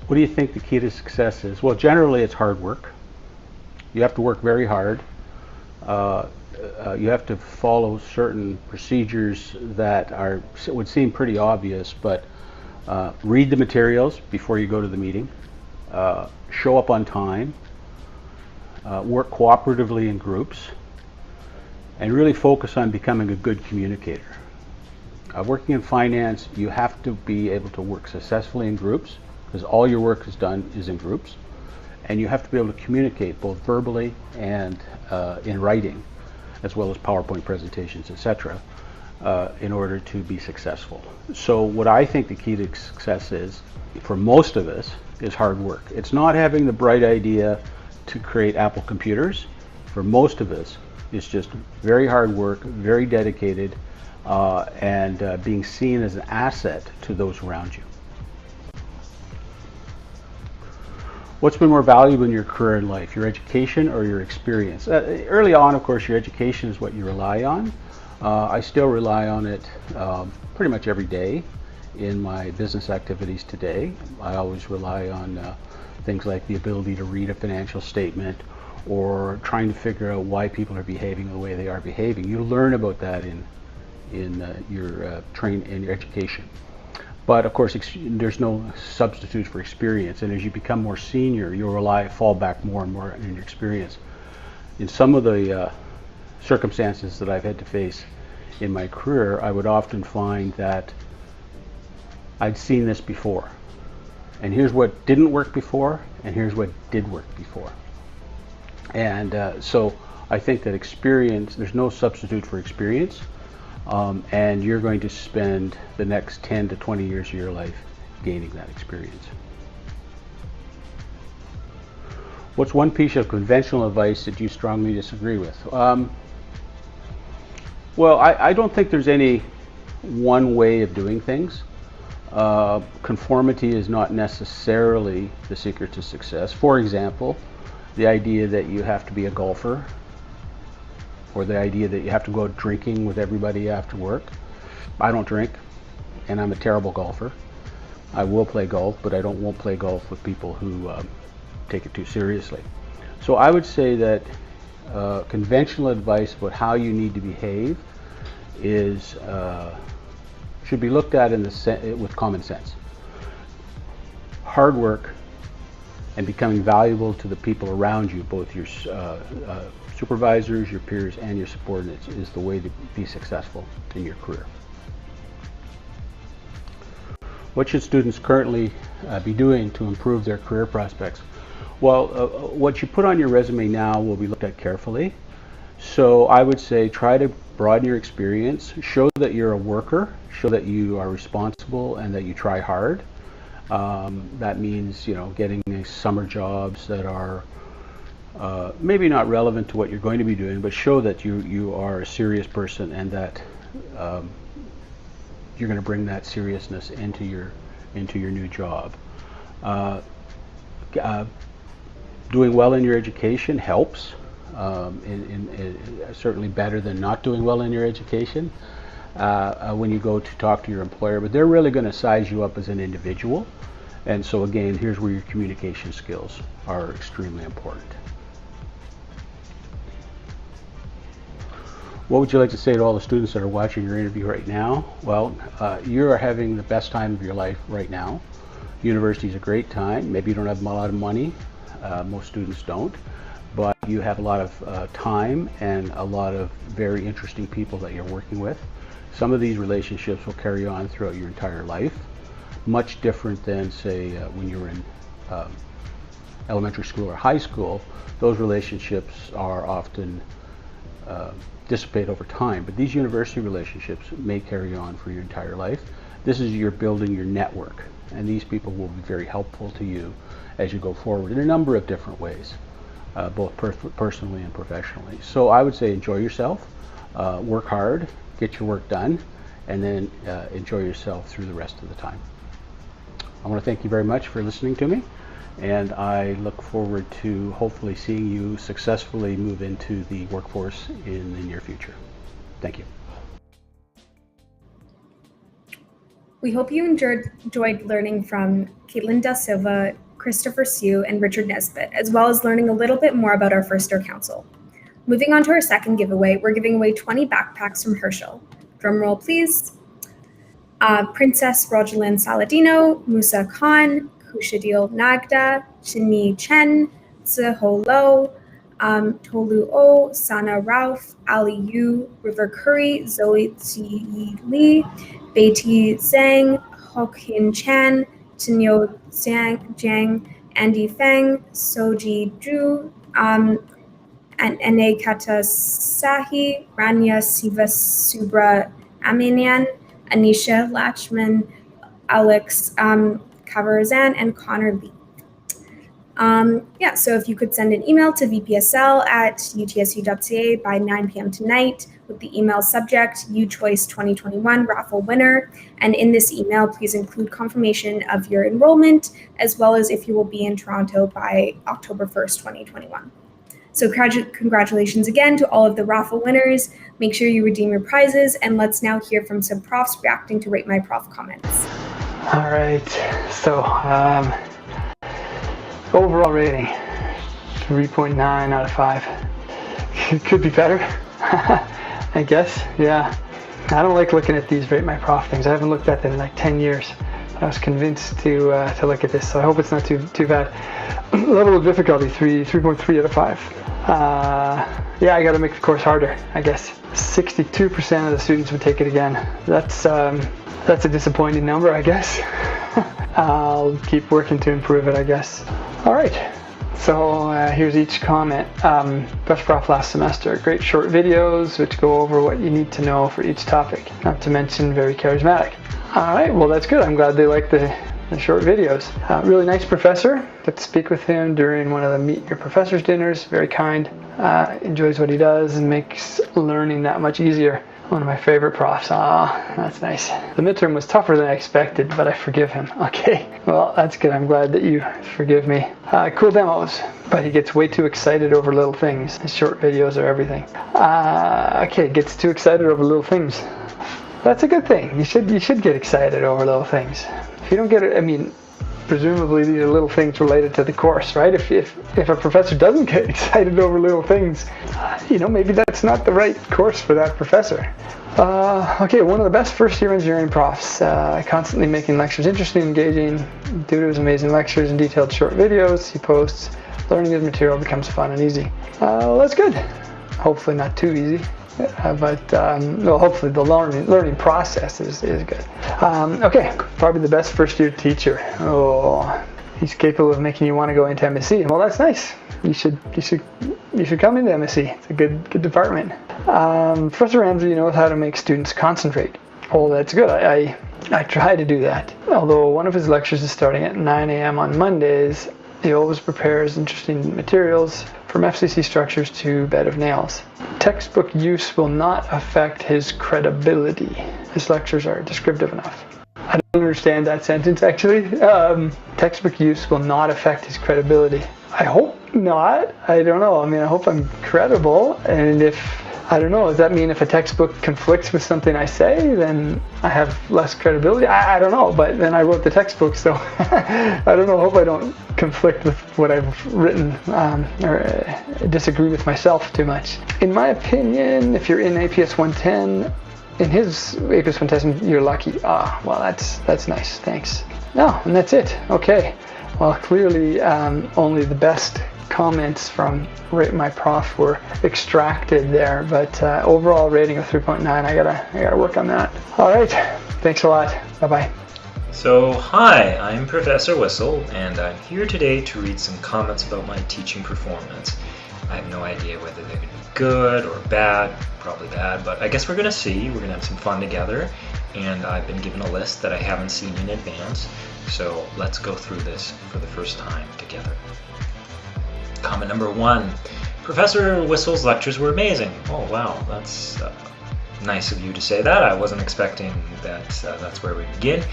What do you think the key to success is? Well, generally it's hard work. You have to work very hard. You have to follow certain procedures that would seem pretty obvious, but read the materials before you go to the meeting, show up on time, work cooperatively in groups, and really focus on becoming a good communicator. Working in finance, you have to be able to work successfully in groups, because all your work is done is in groups, and you have to be able to communicate both verbally and in writing, as well as PowerPoint presentations, etc., in order to be successful. So what I think the key to success is, for most of us, is hard work. It's not having the bright idea to create Apple computers. For most of us, it's just very hard work, very dedicated, and being seen as an asset to those around you. What's been more valuable in your career in life, your education or your experience? Early on, of course, your education is what you rely on. I still rely on it pretty much every day in my business activities today. I always rely on things like the ability to read a financial statement, or trying to figure out why people are behaving the way they are behaving. You learn about that in your education. But of course, there's no substitute for experience, and as you become more senior, you'll fall back more and more on your experience. In some of the circumstances that I've had to face in my career, I would often find that I'd seen this before, and here's what didn't work before, and here's what did work before. And so I think that experience, there's no substitute for experience. And you're going to spend the next 10 to 20 years of your life gaining that experience. What's one piece of conventional advice that you strongly disagree with? Well, I don't think there's any one way of doing things. Conformity is not necessarily the secret to success. For example, the idea that you have to be a golfer, or the idea that you have to go out drinking with everybody after work. I don't drink, and I'm a terrible golfer. I will play golf, but I won't play golf with people who take it too seriously. So I would say that conventional advice about how you need to behave should be looked at with common sense. Hard work and becoming valuable to the people around you, both your supervisors, your peers, and your subordinates, is the way to be successful in your career. What should students currently be doing to improve their career prospects? Well, what you put on your resume now will be looked at carefully. So I would say try to broaden your experience, show that you're a worker, show that you are responsible and that you try hard. That means, getting these summer jobs that are maybe not relevant to what you're going to be doing, but show that you are a serious person and that you're going to bring that seriousness into your new job. Doing well in your education helps, certainly better than not doing well in your education when you go to talk to your employer, but they're really going to size you up as an individual. And so again, here's where your communication skills are extremely important. What would you like to say to all the students that are watching your interview right now? Well, you are having the best time of your life right now. University is a great time. Maybe you don't have a lot of money. Most students don't. But you have a lot of time and a lot of very interesting people that you're working with. Some of these relationships will carry on throughout your entire life. Much different than, say, when you were in elementary school or high school, those relationships are often dissipate over time. But these university relationships may carry on for your entire life. This is you're building your network, and these people will be very helpful to you as you go forward in a number of different ways, both personally and professionally. So I would say enjoy yourself, work hard, get your work done, and then enjoy yourself through the rest of the time. I want to thank you very much for listening to me, and I look forward to hopefully seeing you successfully move into the workforce in the near future. Thank you. We hope you enjoyed learning from Caitlin Da Silva, Christopher Sue, and Richard Nesbitt, as well as learning a little bit more about our First Year Council. Moving on to our second giveaway, we're giving away 20 backpacks from Herschel. Drum roll, please. Princess Rojalyn Saladino, Musa Khan, Kushadil Nagda, Chini Chen, Ziho Lo, Tolu O, Sana Rauf, Ali Yu, River Curry, Zoe Yi Li, Beiti Zhang, Hokhin Chan, Tinyo Jiang, Andy Feng, Soji Zhu, and Ene Kata Sahi, Rania Siva Subra Aminian, Anisha Lachman, Alex Kavarazan, and Connor Lee. So if you could send an email to vpsl@utsu.ca by 9 p.m. tonight with the email subject UChoice 2021 raffle winner. And in this email, please include confirmation of your enrollment, as well as if you will be in Toronto by October 1st, 2021. So congratulations again to all of the raffle winners. Make sure you redeem your prizes, and let's now hear from some profs reacting to Rate My Prof comments. All right, so overall rating, 3.9 out of 5. It could be better, I guess, yeah. I don't like looking at these Rate My Prof things. I haven't looked at them in like 10 years. I was convinced to look at this, so I hope it's not too bad. Level of difficulty, 3.3 out of 5. Yeah, I got to make the course harder, I guess. 62% of the students would take it again. That's a disappointing number, I guess. I'll keep working to improve it, I guess. All right, so here's each comment. Best prof last semester. Great short videos which go over what you need to know for each topic. Not to mention very charismatic. All right, well that's good. I'm glad they like the short videos. Really nice professor. Got to speak with him during one of the Meet Your Professors dinners. Very kind. Enjoys what he does and makes learning that much easier. One of my favorite profs. That's nice. The midterm was tougher than I expected, but I forgive him. Okay, well, that's good. I'm glad that you forgive me. Cool demos, but he gets way too excited over little things. His short videos are everything. Okay, gets too excited over little things. That's a good thing. You should get excited over little things. If you don't get it, I mean, presumably these are little things related to the course, right? If a professor doesn't get excited over little things, maybe that's not the right course for that professor. Okay, one of the best first-year engineering profs, constantly making lectures interesting and engaging due to his amazing lectures and detailed short videos he posts. Learning his material becomes fun and easy. Well, that's good. Hopefully not too easy. But hopefully the learning process is good. Okay, probably the best first-year teacher. Oh, he's capable of making you want to go into MSc. Well, that's nice. You should come into MSc. It's a good department. Professor Ramsey knows how to make students concentrate. Oh, that's good. I try to do that. Although one of his lectures is starting at 9 a.m. on Mondays, he always prepares interesting materials from FCC structures to bed of nails. Textbook use will not affect his credibility. His lectures are descriptive enough. I don't understand that sentence, actually. Textbook use will not affect his credibility. I hope not. I don't know. I mean, I hope I'm credible. And I don't know, does that mean if a textbook conflicts with something I say, then I have less credibility? I don't know, but then I wrote the textbook, so I don't know. I hope I don't conflict with what I've written or disagree with myself too much. In my opinion, if you're in APS 110, in his APS 110, you're lucky. Well, that's nice. Thanks. No, and that's it. Okay. Well, clearly only the best comments from Rate My Prof were extracted there, but overall rating of 3.9. I gotta work on that. All right, thanks a lot. Bye bye. So, hi, I'm Professor Whistle, and I'm here today to read some comments about my teaching performance. I have no idea whether they're going to be good or bad, probably bad, but I guess we're going to see. We're going to have some fun together, and I've been given a list that I haven't seen in advance, so let's go through this for the first time together. Comment number 1. Professor Whistle's lectures were amazing. Oh wow, that's nice of you to say that. I wasn't expecting that that's where we begin.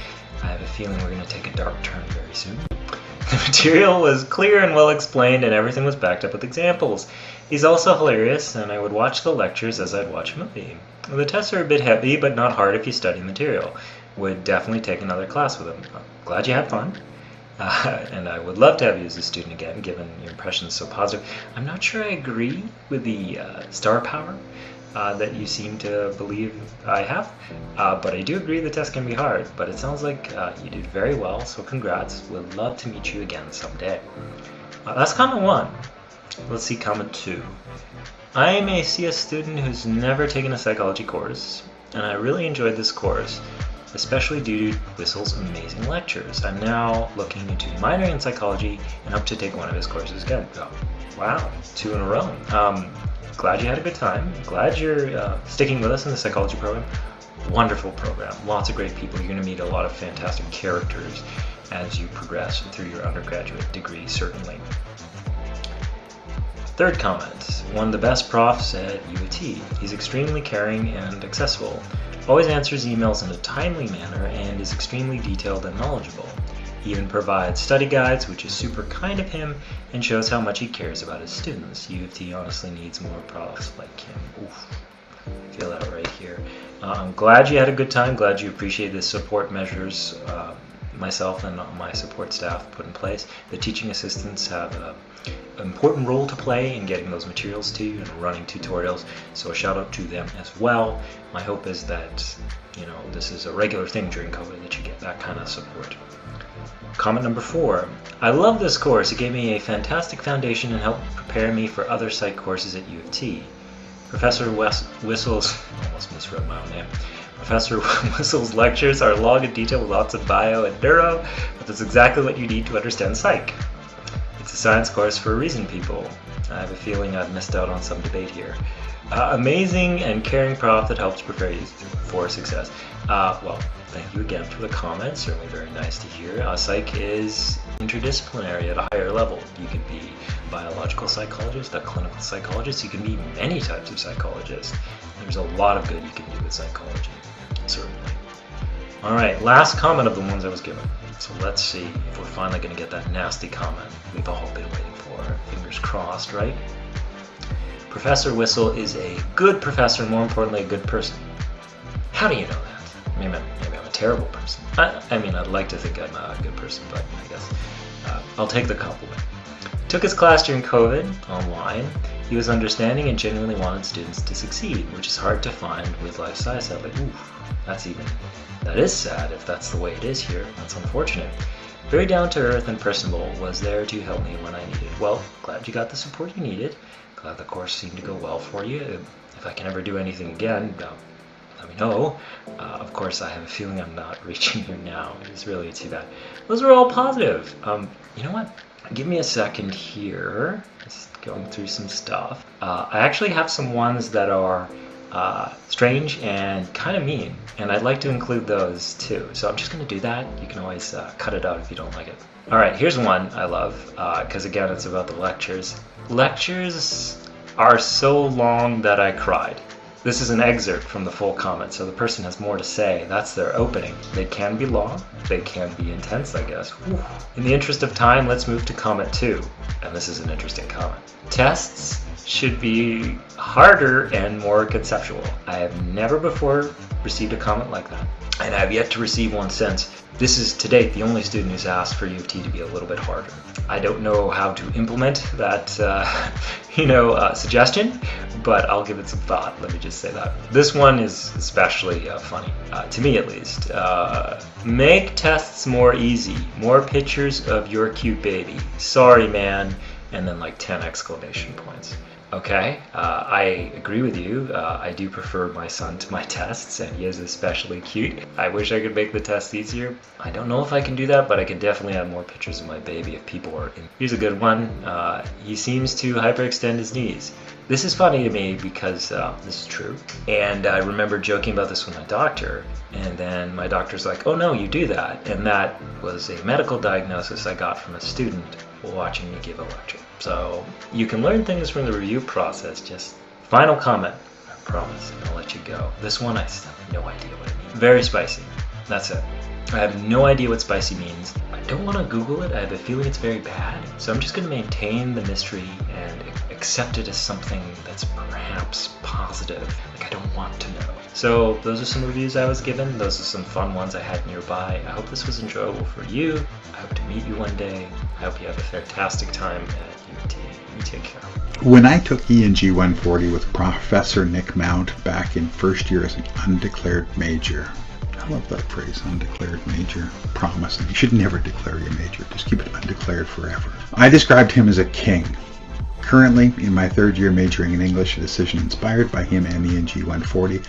I have a feeling we're going to take a dark turn very soon. The material was clear and well explained, and everything was backed up with examples. He's also hilarious, and I would watch the lectures as I'd watch a movie. The tests are a bit heavy, but not hard if you study material. Would definitely take another class with him. Glad you had fun. And I would love to have you as a student again, given your impressions so positive. I'm not sure I agree with the star power that you seem to believe I have, but I do agree the test can be hard, but it sounds like you did very well, so congrats. Would love to meet you again someday. That's comment 1. Let's see comment 2. I am a CS student who's never taken a psychology course, and I really enjoyed this course, especially due to Whistle's amazing lectures. I'm now looking into minoring in psychology and hope to take one of his courses again. Oh, wow, 2 in a row. Glad you had a good time. Glad you're sticking with us in the psychology program. Wonderful program. Lots of great people. You're going to meet a lot of fantastic characters as you progress through your undergraduate degree, certainly. Third comment. One of the best profs at U of T. He's extremely caring and accessible. Always answers emails in a timely manner and is extremely detailed and knowledgeable. He even provides study guides, which is super kind of him, and shows how much he cares about his students. U of T honestly needs more profs like him. Oof. Feel that right here. I'm glad you had a good time. Glad you appreciate the support measures myself and my support staff put in place. The teaching assistants have an important role to play in getting those materials to you and running tutorials, so a shout out to them as well. My hope is that, you know, this is a regular thing during COVID, that you get that kind of support. Comment number 4. I love this course. It gave me a fantastic foundation and helped prepare me for other psych courses at U of T. Professor Whistle's, almost misread my own name. Professor Whistle's lectures are long and detailed with lots of bio and neuro, but that's exactly what you need to understand psych. It's a science course for a reason, people. I have a feeling I've missed out on some debate here. Amazing and caring prof that helps prepare you for success. Well, thank you again for the comments. Certainly very nice to hear. Psych is interdisciplinary at a higher level. You can be a biological psychologist, a clinical psychologist. You can be many types of psychologists. There's a lot of good you can do with psychology, certainly. All right, last comment of the ones I was given. So let's see if we're finally going to get that nasty comment we've all been waiting for. Fingers crossed, right? Professor Whistle is a good professor, and more importantly, a good person. How do you know that? Maybe I'm a terrible person. I mean, I'd like to think I'm a good person, but I guess I'll take the compliment. Took his class during COVID, online. He was understanding and genuinely wanted students to succeed, which is hard to find with life science. Like, oof, that is sad if that's the way it is here. That's unfortunate. Very down to earth and personable, was there to help me when I needed. Well, glad you got the support you needed. Glad the course seemed to go well for you. If I can ever do anything again, let me know. Of course, I have a feeling I'm not reaching you now. It's really too bad. Those were all positive. You know what? Give me a second here. Just going through some stuff. I actually have some ones that are strange and kind of mean, and I'd like to include those too. So I'm just going to do that. You can always cut it out if you don't like it. All right, here's one I love, because again, it's about the lectures. Lectures are so long that I cried. This is an excerpt from the full comment, so the person has more to say. That's their opening. They can be long, they can be intense, I guess. Whew. In the interest of time, let's move to comment 2. And this is an interesting comment. Tests should be harder and more conceptual. I have never before received a comment like that, and I have yet to receive one since. This is, to date, the only student who's asked for U of T to be a little bit harder. I don't know how to implement that, suggestion, but I'll give it some thought. Let me just say that. This one is especially funny, to me at least. Make tests more easy. More pictures of your cute baby. Sorry, man. And then like 10 exclamation points. Okay, I agree with you. I do prefer my son to my tests, and he is especially cute. I wish I could make the tests easier. I don't know if I can do that, but I can definitely add more pictures of my baby if people are in. Here's a good one. He seems to hyperextend his knees. This is funny to me because this is true. And I remember joking about this with my doctor, and then my doctor's like, oh no, you do that. And that was a medical diagnosis I got from a student watching me give a lecture. So you can learn things from the review process. Just final comment, I promise, and I'll let you go. This one, I still have no idea what it means. Very spicy. That's it. I have no idea what spicy means. I don't want to Google it. I have a feeling it's very bad. So I'm just going to maintain the mystery and accept it as something that's perhaps positive. Like I don't want to know. So those are some reviews I was given. Those are some fun ones I had nearby. I hope this was enjoyable for you. I hope to meet you one day. I hope you have a fantastic time at UT. You take care. When I took ENG 140 with Professor Nick Mount back in first year as an undeclared major, I love that phrase, undeclared major. Promising. You should never declare your major. Just keep it undeclared forever. I described him as a king. Currently, in my third year majoring in English, a decision inspired by him and ENG 140,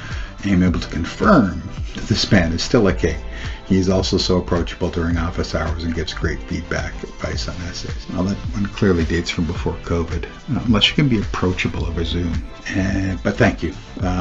I am able to confirm that this man is still a king. He is also so approachable during office hours and gives great feedback, advice on essays. Now that one clearly dates from before COVID, unless you can be approachable over Zoom. But thank you.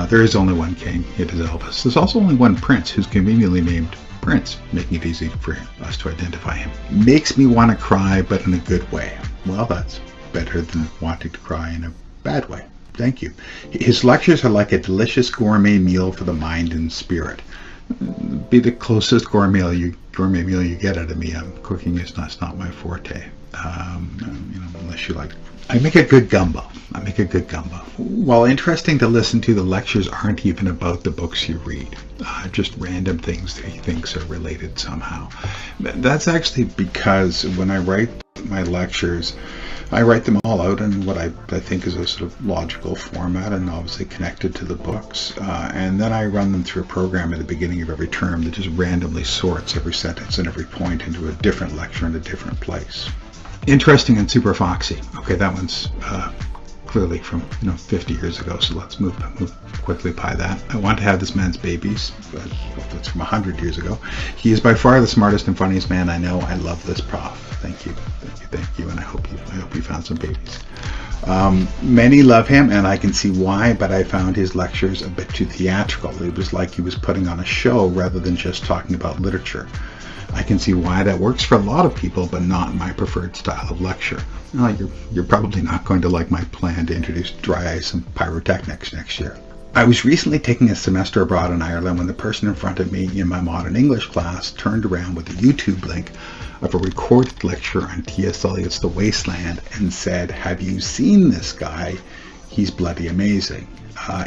There is only one king. It is Elvis. There's also only one prince who's conveniently named Prince, making it easy for us to identify him. Makes me want to cry, but in a good way. Well, that's better than wanting to cry in a bad way. Thank you. His lectures are like a delicious gourmet meal for the mind and spirit. Be the closest gourmet meal you get out of me. Cooking is not my forte. Unless you like. I make a good gumbo. While interesting to listen to, the lectures aren't even about the books you read. Just random things that he thinks are related somehow. That's actually because when I write my lectures, I write them all out in what I think is a sort of logical format and obviously connected to the books. And then I run them through a program at the beginning of every term that just randomly sorts every sentence and every point into a different lecture in a different place. Interesting and super foxy. Okay, that one's clearly from 50 years ago, so let's move quickly by that. I want to have this man's babies, but that's from 100 years ago. He is by far the smartest and funniest man I know. I love this prof. Thank you, and I hope you found some babies. Many love him, and I can see why, but I found his lectures a bit too theatrical. It was like he was putting on a show rather than just talking about literature. I can see why that works for a lot of people, but not my preferred style of lecture. You're probably not going to like my plan to introduce dry ice and pyrotechnics next year. I was recently taking a semester abroad in Ireland when the person in front of me in my modern English class turned around with a YouTube link of a recorded lecture on T.S. Eliot's The Wasteland and said, "Have you seen this guy? He's bloody amazing."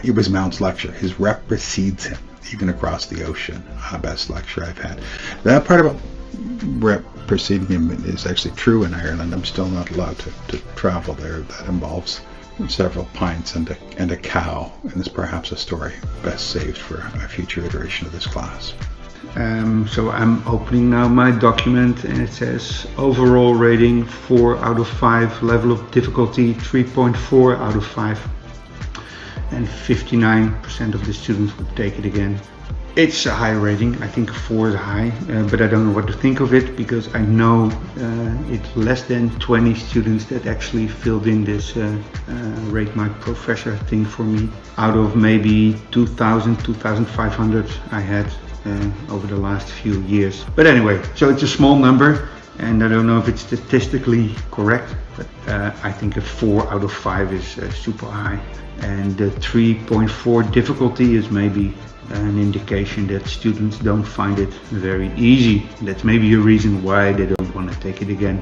It was Mount's lecture. His rep precedes him, even across the ocean. Best lecture I've had. That part about rep preceding him is actually true in Ireland. I'm still not allowed to travel there. That involves several pints and a cow, and is perhaps a story best saved for a future iteration of this class. So I'm opening now my document, and it says overall rating 4 out of 5, level of difficulty 3.4 out of 5, and 59% of the students would take it again. It's a high rating. I think 4 is high, but I don't know what to think of it, because I know it's less than 20 students that actually filled in this rate my professor thing for me, out of maybe 2,000, 2,500 I had over the last few years. But anyway, so it's a small number, and I don't know if it's statistically correct, but I think a 4 out of 5 is super high. And the 3.4 difficulty is maybe an indication that students don't find it very easy. That's maybe a reason why they don't want to take it again,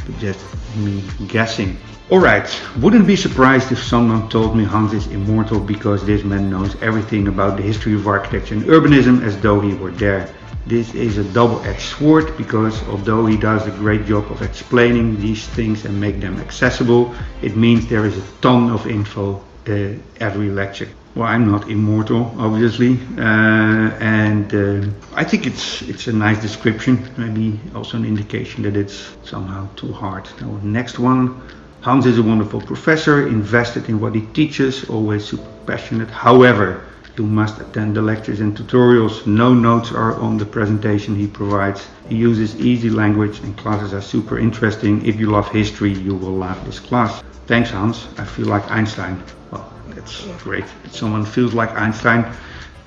but just me guessing. Alright, wouldn't be surprised if someone told me Hans is immortal because this man knows everything about the history of architecture and urbanism as though he were there. This is a double-edged sword, because although he does a great job of explaining these things and make them accessible, it means there is a ton of info every lecture. Well, I'm not immortal, obviously, and I think it's a nice description, maybe also an indication that it's somehow too hard. Now, next one, Hans is a wonderful professor, invested in what he teaches, always super passionate. However, you must attend the lectures and tutorials. No notes are on the presentation he provides. He uses easy language and classes are super interesting. If you love history, you will love this class. Thanks, Hans. I feel like Einstein. Well, that's great. Someone feels like Einstein.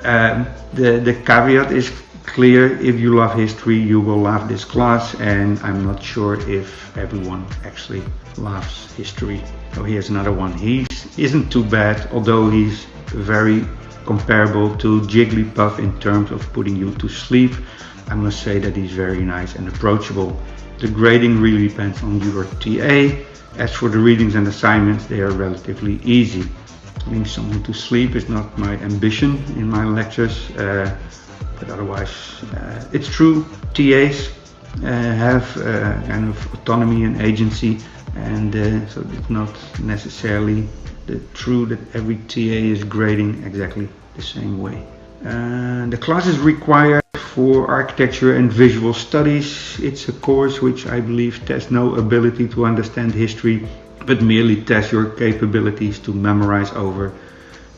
The caveat is clear. If you love history, you will love this class, and I'm not sure if everyone actually loves history. So here's another one. He isn't too bad, although he's very comparable to Jigglypuff in terms of putting you to sleep. I must say that he's very nice and approachable. The grading really depends on your TA. As for the readings and assignments, they are relatively easy. Putting someone to sleep is not my ambition in my lectures, but otherwise it's true. TAs have kind of autonomy and agency, and so it's not necessarily true that every TA is grading exactly the same way. The class is required for architecture and visual studies. It's a course which I believe tests no ability to understand history, but merely tests your capabilities to memorize over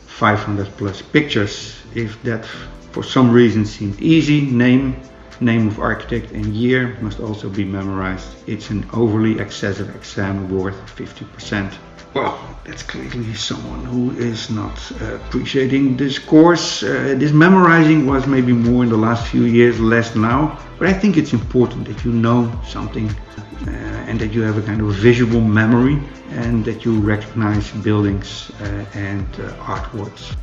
500 plus pictures. If that for some reason seemed easy, name of architect and year must also be memorized. It's an overly excessive exam worth 50%. Well, that's clearly someone who is not appreciating this course. This memorizing was maybe more in the last few years, less now. But I think it's important that you know something and that you have a kind of visual memory and that you recognize buildings and artworks.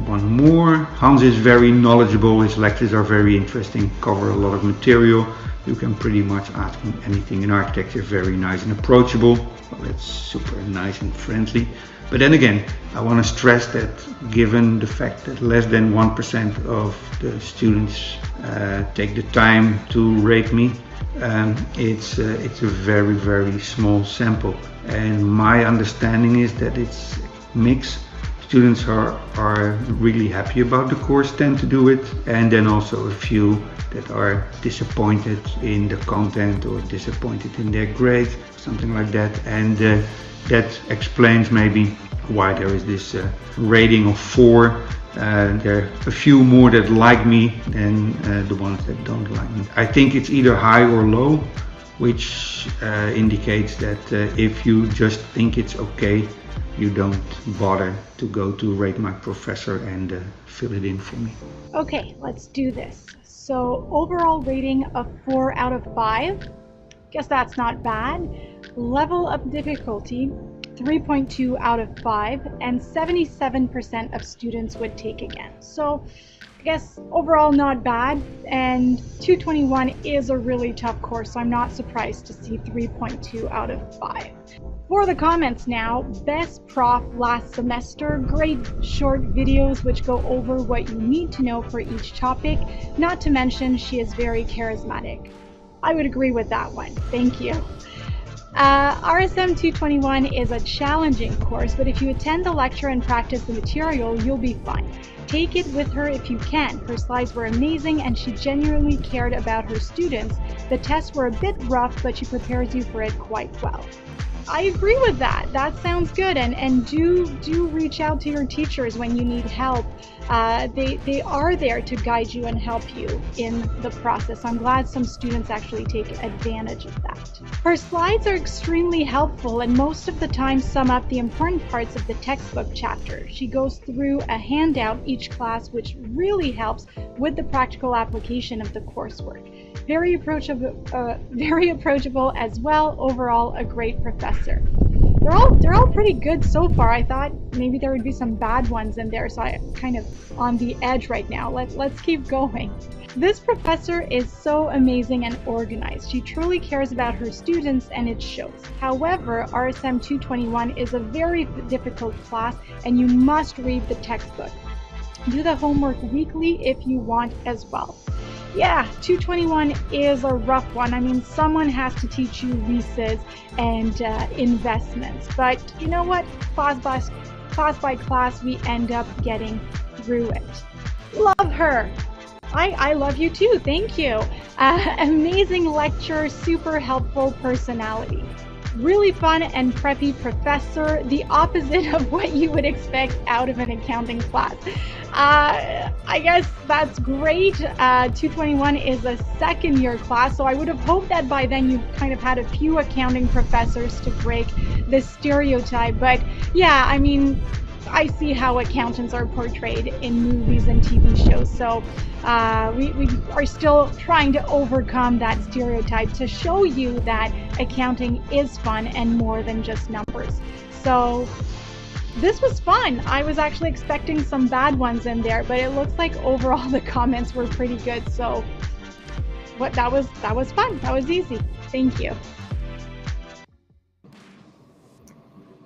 One more. Hans is very knowledgeable. His lectures are very interesting, cover a lot of material. You can pretty much ask him anything in architecture. Very nice and approachable. Well, it's super nice and friendly. But then again, I want to stress that given the fact that less than 1% of the students take the time to rate me, it's a very, very small sample. And my understanding is that it's mixed. Students are really happy about the course, tend to do it, and then also a few that are disappointed in the content or disappointed in their grade, something like that. And that explains maybe why there is this rating of 4. There are a few more that like me than the ones that don't like me. I think it's either high or low, which indicates that if you just think it's okay, you don't bother to go to Rate My Professor and fill it in for me. Okay, let's do this. So overall rating of 4 out of 5. Guess that's not bad. Level of difficulty 3.2 out of 5, and 77% of students would take again. So I guess overall not bad, and 221 is a really tough course, so I'm not surprised to see 3.2 out of 5. For the comments now, best prof last semester, great short videos which go over what you need to know for each topic, not to mention she is very charismatic. I would agree with that one, thank you. RSM 221 is a challenging course, but if you attend the lecture and practice the material, you'll be fine. Take it with her if you can. Her slides were amazing and she genuinely cared about her students. The tests were a bit rough, but she prepares you for it quite well. I agree with that. That sounds good, and do reach out to your teachers when you need help. They are there to guide you and help you in the process. I'm glad some students actually take advantage of that. Her slides are extremely helpful and most of the time sum up the important parts of the textbook chapter. She goes through a handout each class, which really helps with the practical application of the coursework. Very approachable as well. Overall, a great professor. They're all pretty good so far. I thought maybe there would be some bad ones in there, so I'm kind of on the edge right now. Let's keep going. This professor is so amazing and organized. She truly cares about her students and it shows. However, RSM 221 is a very difficult class and you must read the textbook. Do the homework weekly if you want as well. Yeah, 221 is a rough one. I mean, someone has to teach you leases and investments. But you know what? Class by class, we end up getting through it. Love her. I love you too. Thank you. Amazing lecture, super helpful personality. really fun and preppy professor, the opposite of what you would expect out of an accounting class. I guess that's great. 221 is a second year class, so I would have hoped that by then you kind of had a few accounting professors to break this stereotype. But yeah, I mean, I see how accountants are portrayed in movies and TV shows. So we are still trying to overcome that stereotype to show you that accounting is fun and more than just numbers. So this was fun. I was actually expecting some bad ones in there, but it looks like overall the comments were pretty good. So that was fun. That was easy. Thank you.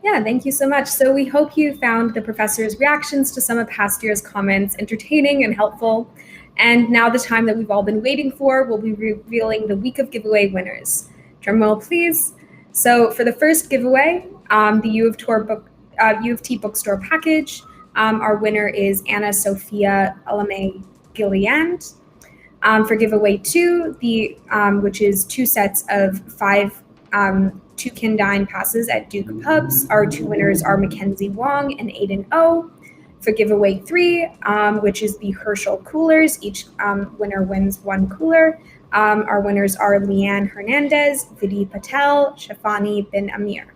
Yeah, thank you so much. So we hope you found the professor's reactions to some of past year's comments entertaining and helpful. And now the time that we've all been waiting for, we'll be revealing the week of giveaway winners. Drumroll, please. So for the first giveaway, the U of T bookstore package, our winner is Anna Sophia Alame Gilliand. For giveaway 2, which is 2 sets of 5 Toucan Dine passes at Duke Pubs. Our 2 winners are Mackenzie Wong and Aiden O. For giveaway 3, which is the Herschel coolers, each winner wins 1 cooler. Our winners are Leanne Hernandez, Vidi Patel, Shafani Bin Amir.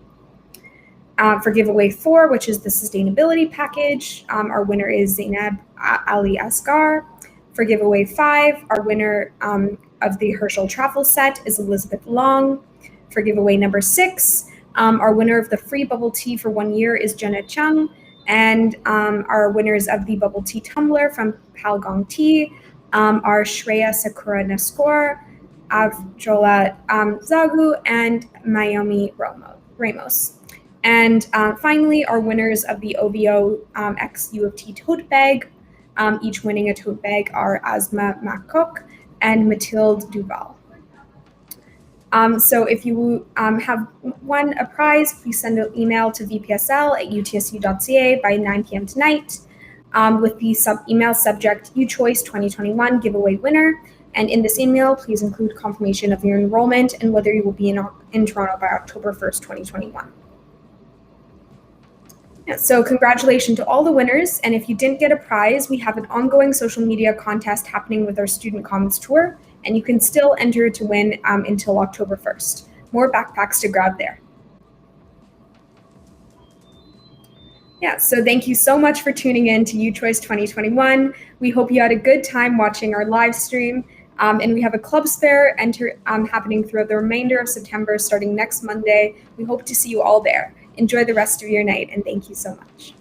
For giveaway 4, which is the sustainability package, our winner is Zainab Ali Asgar. For giveaway 5, our winner of the Herschel travel set is Elizabeth Long. For giveaway number 6, our winner of the free bubble tea for 1 year is Jenna Chung. And our winners of the bubble tea tumbler from Palgong Tea are Shreya Sakura Naskor, Avjola Zagu, and Mayumi Ramos. And finally, our winners of the OVO X U of T tote bag, each winning a tote bag, are Asma Makok and Mathilde Duval. So if you have won a prize, please send an email to vpsl@utsu.ca by 9 p.m. tonight with the email subject UChoice 2021 giveaway winner. And in this email, please include confirmation of your enrollment and whether you will be in Toronto by October 1st, 2021. Yeah, so congratulations to all the winners. And if you didn't get a prize, we have an ongoing social media contest happening with our Student Commons Tour, and you can still enter to win until October 1st. More backpacks to grab there. Yeah, so thank you so much for tuning in to UChoice 2021. We hope you had a good time watching our live stream. And we have a clubs fair happening throughout the remainder of September starting next Monday. We hope to see you all there. Enjoy the rest of your night, and thank you so much.